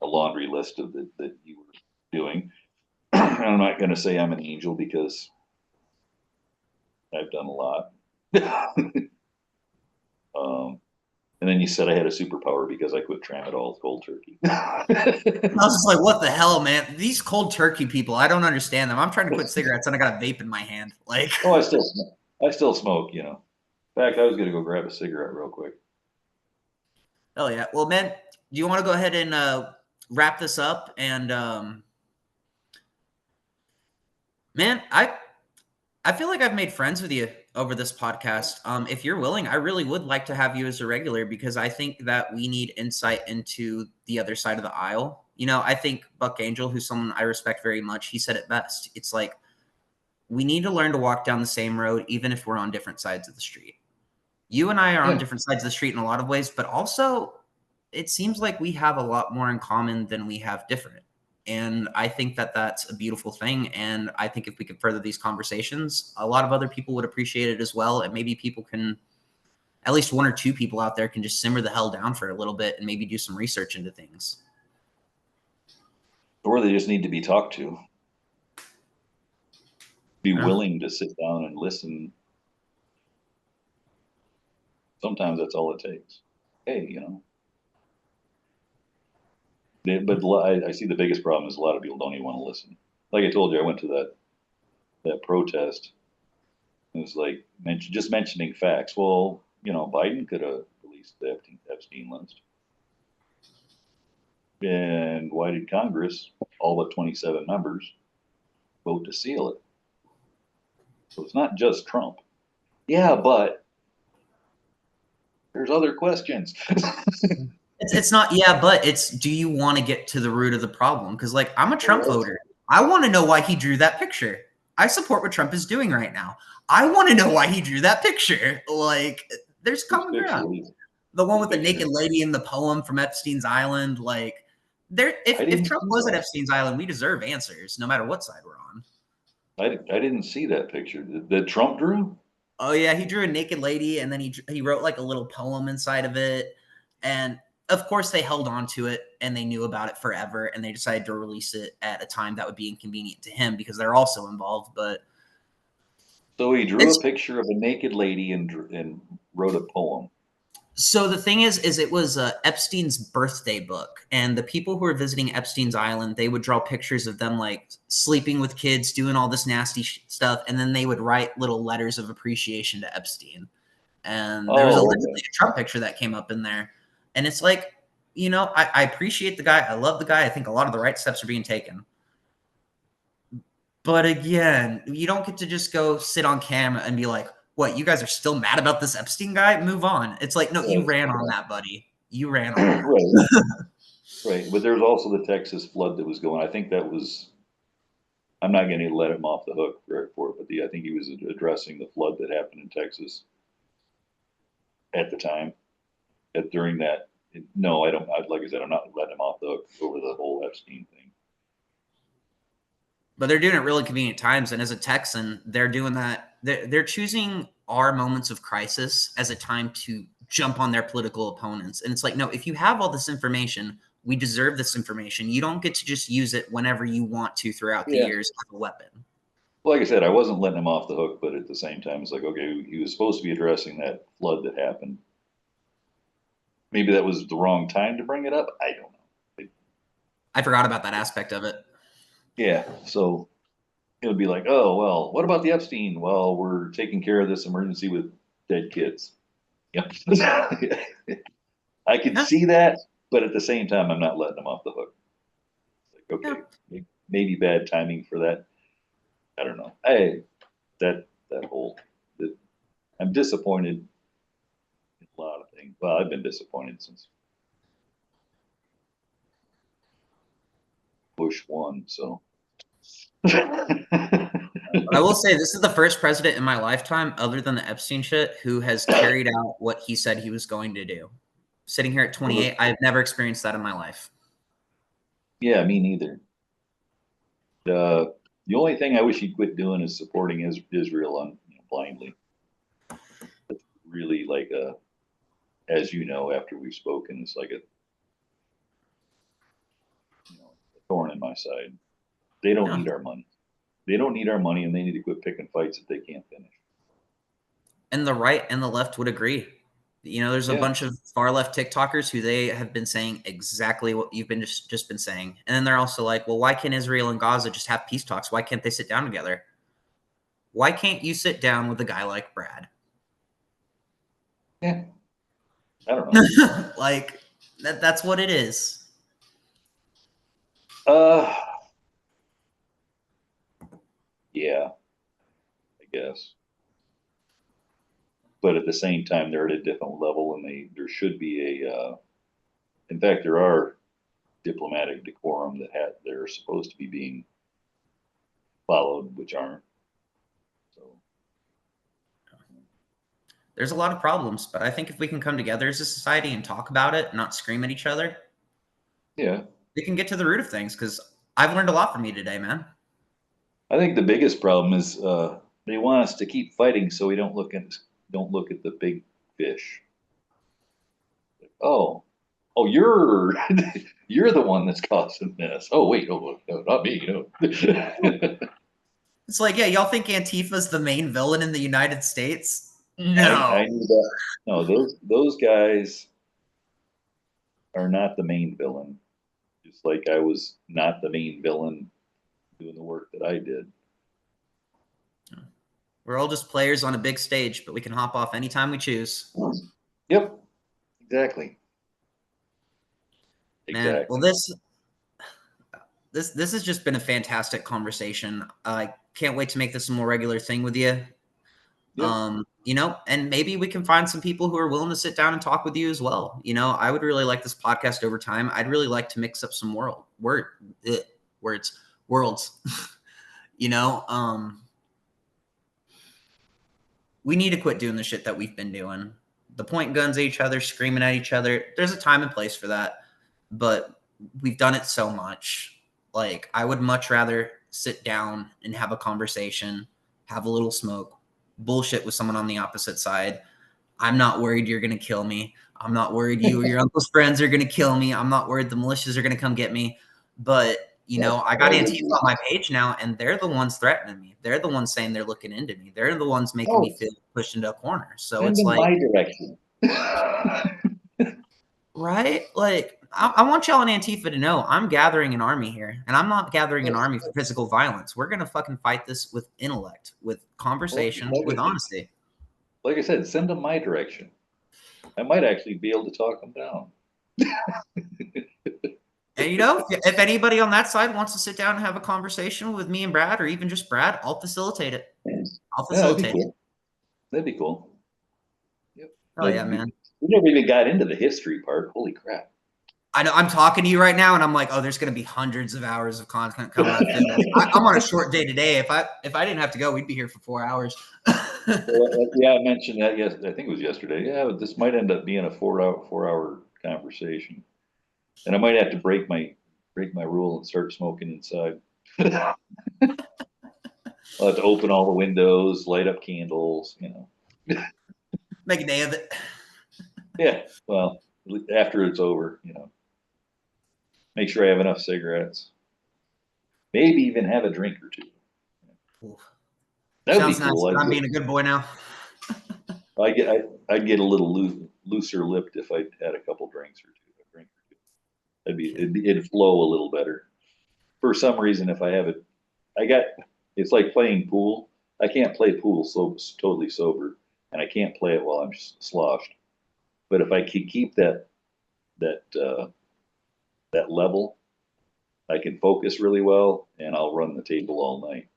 laundry list of that you were doing. I'm not going to say I'm an angel, because I've done a lot. And then you said I had a superpower because I quit tramadol cold turkey. I was just like, what the hell, man? These cold turkey people, I don't understand them. I'm trying to quit cigarettes and I got a vape in my hand. Like, Oh, I still smoke. In fact, I was going to go grab a cigarette real quick. oh yeah. Well, man, do you want to go ahead and wrap this up? And man, I feel like I've made friends with you over this podcast. If you're willing, I really would like to have you as a regular, because I think that we need insight into the other side of the aisle. I think Buck Angel, who's someone I respect very much, he said it best. It's like, we need to learn to walk down the same road, even if we're on different sides of the street. You and I are on different sides of the street in a lot of ways, but also it seems like we have a lot more in common than we have different. And I think that that's a beautiful thing. And I think if we could further these conversations, a lot of other people would appreciate it as well. And maybe people can, at least one or two people out there, can just simmer the hell down for a little bit and maybe do some research into things. Or they just need to be talked to. Be willing to sit down and listen. Sometimes that's all it takes. Hey, But I see the biggest problem is a lot of people don't even want to listen. Like I told you, I went to that protest. It was like just mentioning facts. Well, Biden could have released the Epstein list. And why did Congress, all but 27 members, vote to seal it? So it's not just Trump. Yeah, but there's other questions. It's not, yeah, but it's, do you want to get to the root of the problem? Because, like, I'm a Trump voter. I want to know why he drew that picture. I support what Trump is doing right now. I want to know why he drew that picture. Like, there's common ground. The one with the naked lady in the poem from Epstein's Island. Like, if Trump was at Epstein's Island, we deserve answers, no matter what side we're on. I didn't see that picture that Trump drew. Oh yeah, he drew a naked lady, and then he wrote like a little poem inside of it, and of course they held on to it, and they knew about it forever, and they decided to release it at a time that would be inconvenient to him because they're also involved. But so he drew a picture of a naked lady and wrote a poem. So the thing is it was Epstein's birthday book, and the people who were visiting Epstein's Island, they would draw pictures of them like sleeping with kids, doing all this nasty stuff, and then they would write little letters of appreciation to Epstein. And there was a Trump picture that came up in there, and it's like, you know, I appreciate the guy, I love the guy, I think a lot of the right steps are being taken. But again, you don't get to just go sit on camera and be like, what, you guys are still mad about this Epstein guy? Move on. It's like, no, you ran on that, buddy. You ran on that. Right. Right. But there's also the Texas flood that was going. I think that was, I'm not going to let him off the hook for it, but I think he was addressing the flood that happened in Texas at the time. During that, no, I don't. Like I said, I'm not letting him off the hook over the whole Epstein thing. But they're doing it really convenient times. And as a Texan, they're doing that. They're choosing our moments of crisis as a time to jump on their political opponents. And it's like, no, if you have all this information, we deserve this information. You don't get to just use it whenever you want to throughout the years as a weapon. Like I said, I wasn't letting him off the hook, but at the same time, it's like, okay, he was supposed to be addressing that flood that happened. Maybe that was the wrong time to bring it up. I don't know. I forgot about that aspect of it. Yeah, so it would be like, oh, well, what about the Epstein? Well, we're taking care of this emergency with dead kids. Yep. I can see that, but at the same time, I'm not letting them off the hook. Like, okay, maybe bad timing for that. I don't know. I'm disappointed in a lot of things. Well, I've been disappointed since Bush won, so. I will say this is the first president in my lifetime, other than the Epstein shit, who has carried out what he said he was going to do. Sitting here at 28, I've never experienced that in my life. Yeah, me neither. The only thing I wish he'd quit doing is supporting Israel blindly. It's really like as you know, after we've spoken, it's like a thorn in my side. They don't need our money. They don't need our money, and they need to quit picking fights that they can't finish. And the right and the left would agree. You know, there's a bunch of far left TikTokers who they have been saying exactly what you've been just been saying. And then they're also like, well, why can't Israel and Gaza just have peace talks? Why can't they sit down together? Why can't you sit down with a guy like Brad? Yeah. I don't know. Like, that's what it is. Yeah, I guess. But at the same time, they're at a different level, and there should be in fact, there are diplomatic decorum that they're supposed to be being followed, which aren't. So there's a lot of problems, but I think if we can come together as a society and talk about it, not scream at each other, we can get to the root of things. Because I've learned a lot from you today, man. I think the biggest problem is they want us to keep fighting, so we don't look at the big fish. Oh, you're you're the one that's causing this. Oh wait, no, not me. No. It's like, yeah, y'all think Antifa's the main villain in the United States? No, I knew that. No, those guys are not the main villain. Just like I was not the main villain doing the work that I did. We're all just players on a big stage, but we can hop off anytime we choose. Yep, exactly. Man, well, this has just been a fantastic conversation. I can't wait to make this a more regular thing with you. Yep. You know, and maybe we can find some people who are willing to sit down and talk with you as well. You know, I would really like this podcast over time. I'd really like to mix up some worlds. You know, we need to quit doing the shit that we've been doing. The point guns at each other, screaming at each other. There's a time and place for that, but we've done it so much. Like, I would much rather sit down and have a conversation, have a little smoke, bullshit with someone on the opposite side. I'm not worried you're going to kill me. I'm not worried you or your uncle's friends are going to kill me. I'm not worried the militias are going to come get me. But, you know, I got Antifa on my page now, and they're the ones threatening me. They're the ones saying they're looking into me. They're the ones making me feel pushed into a corner. So Send it's in like, my direction. right? Like, I want y'all in Antifa to know I'm gathering an army here, and I'm not gathering an army for physical violence. We're going to fucking fight this with intellect, with conversation, with honesty. Like I said, send them my direction. I might actually be able to talk them down. And, you know, if anybody on that side wants to sit down and have a conversation with me and Brad, or even just Brad, I'll facilitate it. I'll facilitate it. That'd be cool. Yep. Oh, yeah, man. We never even got into the history part. Holy crap. I know I'm talking to you right now, and I'm like, oh, there's going to be hundreds of hours of content coming out. I'm on a short day today. If I didn't have to go, we'd be here for 4 hours. Yeah, I mentioned that. Yes, I think it was yesterday. Yeah, this might end up being a 4 hour conversation, and I might have to break my rule and start smoking inside. I'll have to open all the windows, light up candles. You know, Make a day of it. Yeah. Well, after it's over, you know. Make sure I have enough cigarettes. Maybe even have a drink or two. That would Sounds be cool. nice. I'm being a good boy now. I'd get a little looser lipped if I had a couple drinks or two. A drink or two. It'd flow a little better. For some reason, if I have it, it's like playing pool. I can't play pool totally sober, and I can't play it while I'm sloshed. But if I can keep that level, I can focus really well, and I'll run the table all night.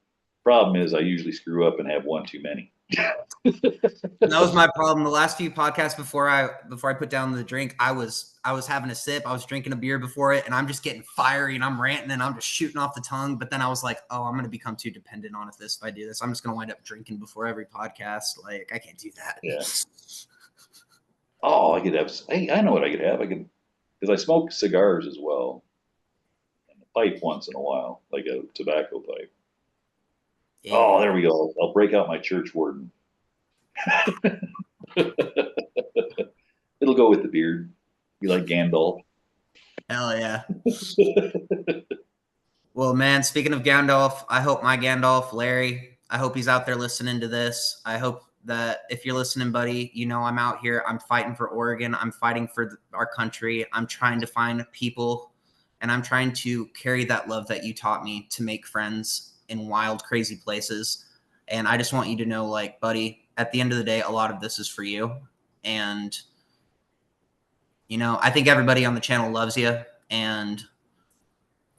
Problem is, I usually screw up and have one too many. That was my problem. The last few podcasts before I put down the drink, I was having a sip. I was drinking a beer before it, and I'm just getting fiery, and I'm ranting, and I'm just shooting off the tongue. But then I was like, oh, I'm going to become too dependent on this if I do this. I'm just going to wind up drinking before every podcast. Like, I can't do that. Yeah. Oh, I could have. I know what I could have. Because I smoke cigars as well, and a pipe once in a while, like a tobacco pipe. Yeah. Oh, there we go. I'll break out my church warden. It'll go with the beard. You like Gandalf? Hell yeah. Well, man, speaking of Gandalf, I hope my Gandalf, Larry, I hope he's out there listening to this. I hope that if you're listening, buddy, you know I'm out here. I'm fighting for Oregon. I'm fighting for our country. I'm trying to find people, and I'm trying to carry that love that you taught me to make friends in wild, crazy places. And I just want you to know, like, buddy, at the end of the day, a lot of this is for you. And, you know, I think everybody on the channel loves you, and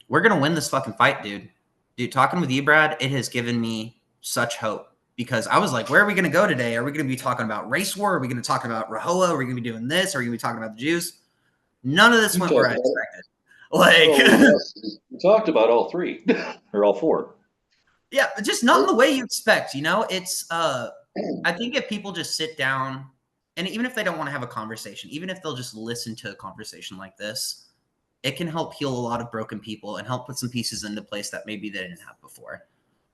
we're going to win this fucking fight, dude. Dude, talking with you, Brad, it has given me such hope, because I was like, where are we going to go today? Are we going to be talking about race war? Are we going to talk about Rahowa? Are we going to be doing this? Are we going to be talking about the Jews? None of this went where I expected. We talked about all three or all four. Yeah, just not in the way you expect. You know, it's I think if people just sit down, and even if they don't want to have a conversation, even if they'll just listen to a conversation like this, it can help heal a lot of broken people and help put some pieces into place that maybe they didn't have before.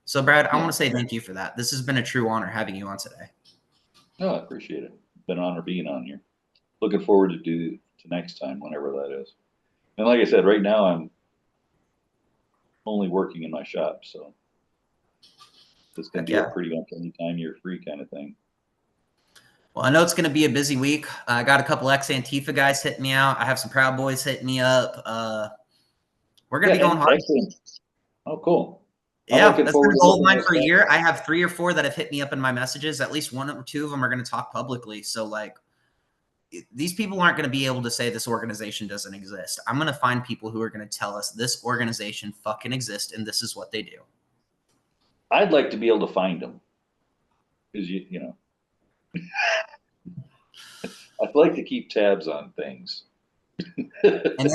So, Brad, I want to say thank you for that. This has been a true honor having you on today. No, I appreciate it. It's been an honor being on here. Looking forward to next time, whenever that is. And like I said, right now I'm only working in my shop, so it's going to be a pretty much any time you're free kind of thing. Well, I know it's going to be a busy week. I got a couple Ex-Antifa guys hitting me out. I have some Proud Boys hitting me up. We're going to be going hard. Oh, cool. Yeah, that's been a goal of mine for a year. I have 3 or 4 that have hit me up in my messages. At least 1 or 2 of them are going to talk publicly. So, like, these people aren't going to be able to say this organization doesn't exist. I'm going to find people who are going to tell us this organization fucking exists and this is what they do. I'd like to be able to find them. Because, you know, I'd like to keep tabs on things. And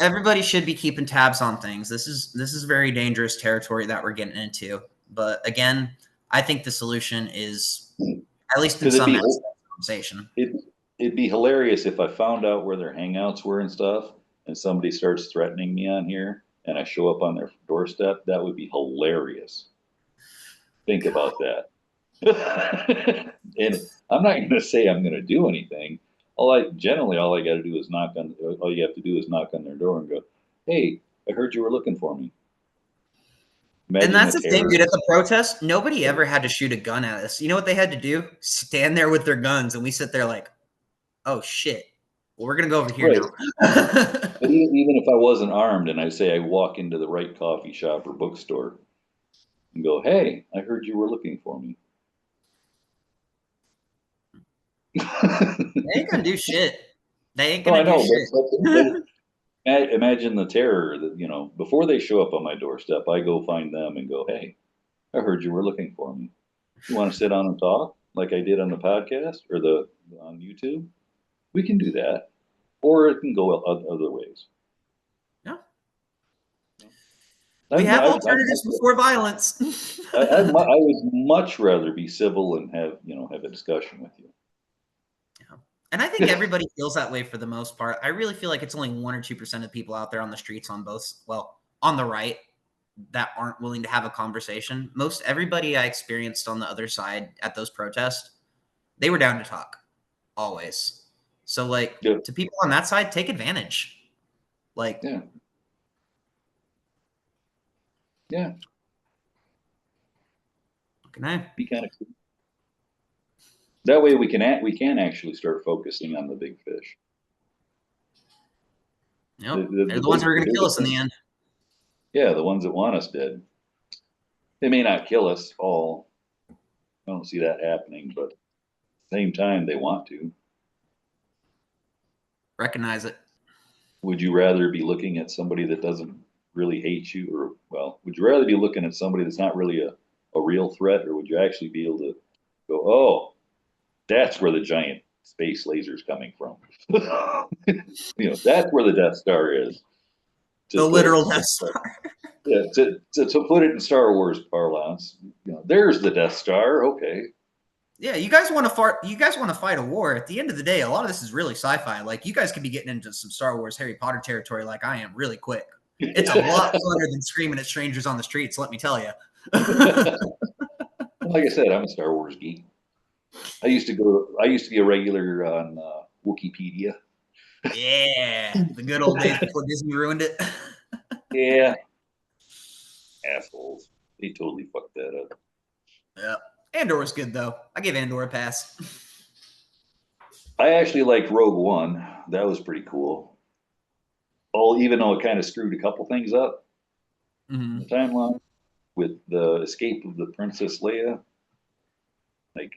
everybody should be keeping tabs on things. This is very dangerous territory that we're getting into. But again, I think the solution is, at least in some aspects of the conversation. It'd be hilarious if I found out where their hangouts were and stuff, and somebody starts threatening me on here, and I show up on their doorstep. That would be hilarious. Think about that. And I'm not going to say I'm going to do anything. All I got to do is all you have to do is knock on their door and go, "Hey, I heard you were looking for me." Imagine And that's the thing, dude. At the protest, nobody ever had to shoot a gun at us. You know what they had to do? Stand there with their guns, and we sit there like, "Oh shit, well, we're gonna go over here Right. now." But even if I wasn't armed, and I say I walk into the right coffee shop or bookstore and go, "Hey, I heard you were looking for me." They ain't gonna do shit. They ain't No, I gonna know, do shit. but imagine the terror that, you know, before they show up on my doorstep, I go find them and go, "Hey, I heard you were looking for me. You want to sit down and talk like I did on the podcast or on YouTube? We can do that, or it can go other ways." Yeah. We have alternatives before violence. I would much rather be civil and have a discussion with you. Yeah. And I think everybody feels that way for the most part. I really feel like it's only 1 or 2% of people out there on the streets on the right that aren't willing to have a conversation. Most everybody I experienced on the other side at those protests, they were down to talk always. So like to people on that side, take advantage. Like, yeah. Can I be kind of cool? That way we can actually start focusing on the big fish. Yep. They're the ones who are going to kill us in the end. Yeah, the ones that want us dead. They may not kill us all. I don't see that happening, but at the same time, they want to. Recognize it. Would you rather be looking at somebody that doesn't really hate you, would you rather be looking at somebody that's not really a real threat, or would you actually be able to go, "Oh, that's where the giant space laser's coming from"? That's where the Death Star is. The literal Death Star. Yeah, to put it in Star Wars parlance, there's the Death Star. Okay. Yeah, you guys want to fight a war. At the end of the day, a lot of this is really sci-fi. Like, you guys could be getting into some Star Wars, Harry Potter territory like I am really quick. It's a lot funner than screaming at strangers on the streets, let me tell you. Like I said, I'm a Star Wars geek. I used to be a regular on Wikipedia. Yeah, the good old days before Disney ruined it. Yeah. Assholes. They totally fucked that up. Yeah. Andor was good, though. I give Andor a pass. I actually liked Rogue One. That was pretty cool. Even though it kind of screwed a couple things up in the timeline with the escape of the Princess Leia. Like,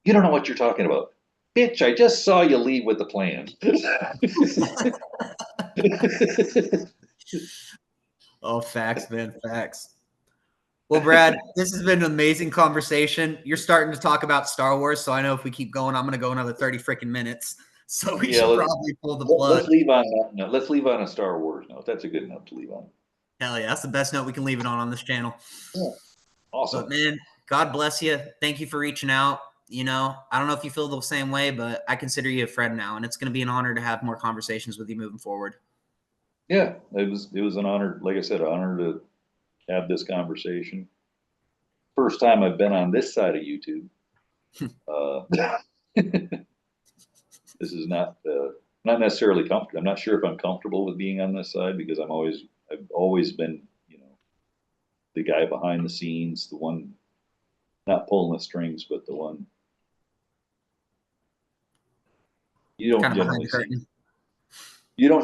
you don't know what you're talking about. Bitch, I just saw you leave with the plan. Oh, facts, man, facts. Well, Brad, this has been an amazing conversation. You're starting to talk about Star Wars, so I know if we keep going, I'm going to go another 30 freaking minutes. So we should probably pull the plug. Let's leave on that note. Let's leave on a Star Wars note. That's a good note to leave on. Hell yeah, that's the best note we can leave it on this channel. Yeah. Awesome. But man, God bless you. Thank you for reaching out. I don't know if you feel the same way, but I consider you a friend now, and it's going to be an honor to have more conversations with you moving forward. Yeah, it was an honor. Like I said, an honor to have this conversation. First time I've been on this side of YouTube. This is not necessarily comfortable. I'm not sure if I'm comfortable with being on this side because I've always been, the guy behind the scenes, the one not pulling the strings, but the one you don't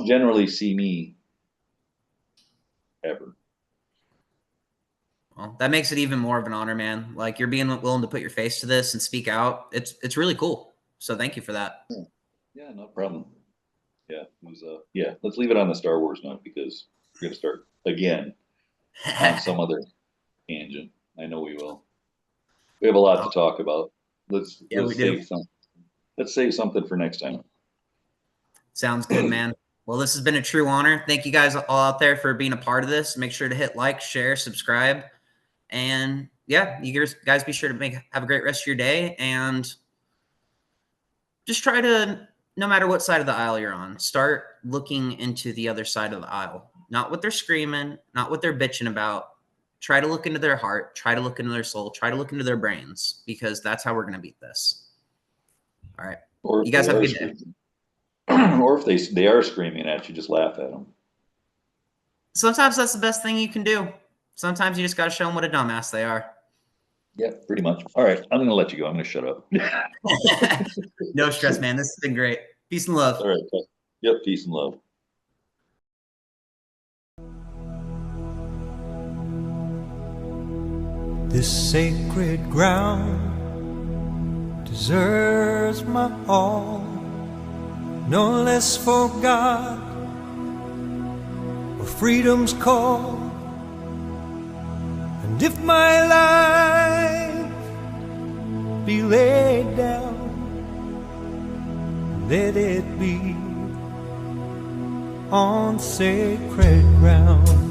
generally see me ever. Well, that makes it even more of an honor, man. Like, you're being willing to put your face to this and speak out. It's really cool. So thank you for that. Yeah, no problem. Yeah, it was, yeah, let's leave it on the Star Wars note because we're going to start again on some other tangent. I know we will. We have a lot to talk about. Let's Yeah, we do. save some. Let's save something for next time. Sounds good, man. Well, this has been a true honor. Thank you guys all out there for being a part of this. Make sure to hit like, share, subscribe. And yeah, you guys be sure to have a great rest of your day. And just try to, no matter what side of the aisle you're on, start looking into the other side of the aisle. Not what they're screaming, not what they're bitching about. Try to look into their heart. Try to look into their soul. Try to look into their brains, because that's how we're going to beat this. All right. Or you guys have a good day. Or if they are screaming at you, just laugh at them. Sometimes that's the best thing you can do. Sometimes you just got to show them what a dumbass they are. Yeah, pretty much. All right, I'm going to let you go. I'm going to shut up. No stress, man. This has been great. Peace and love. All right. Yep, peace and love. This sacred ground deserves my all, no less for God or freedom's call. And if my life be laid down, let it be on sacred ground.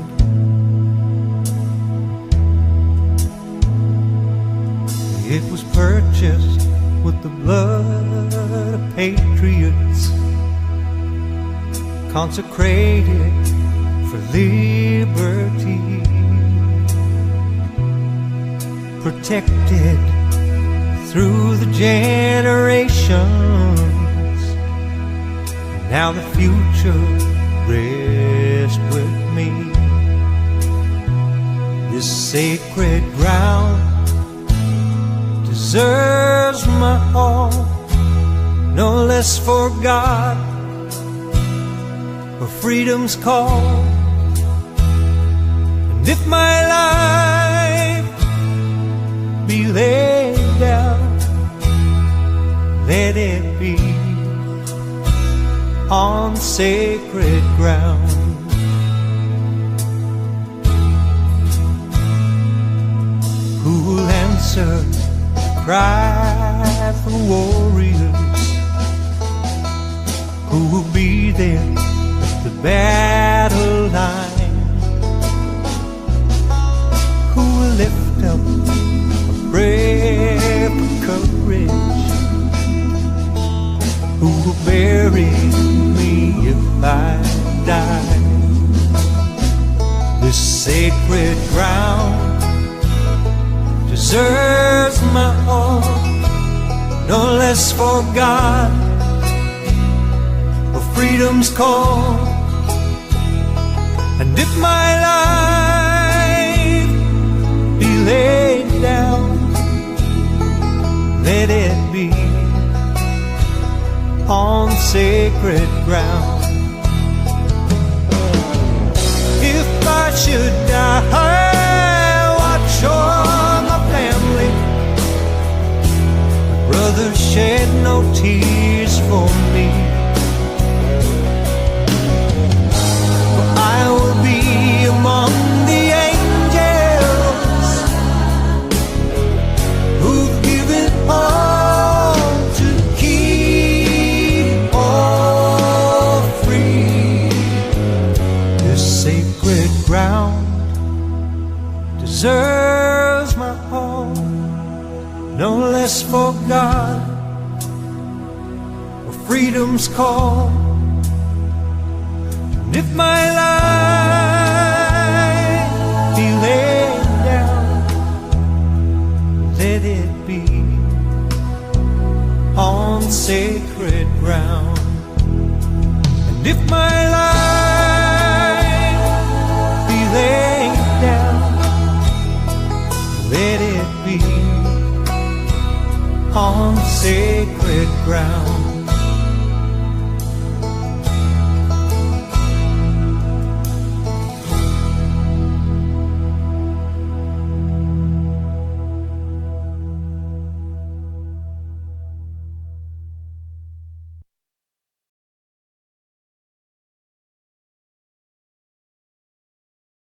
It was purchased with the blood of patriots, consecrated for liberty, protected through the generations. Now the future rests with me. This sacred ground deserves my all, no less for God or freedom's call. And if my life be laid down, let it be on sacred ground. Who will answer cry for warriors? Who will be there at the battle line? Who will lift up a prayer for courage? Who will bury me if I die? This sacred ground deserves my all, no less for God or freedom's call. And if my life be laid down, let it be on sacred ground. If I should die, watch o'er my family. My brothers shed no tears for me, for I will be among the angels who've given all to keep all free. This sacred ground deserves my all, no less for God or freedom's call. And if my life be laid down, let it be on sacred ground. And if my life be laid down, let it be on sacred ground.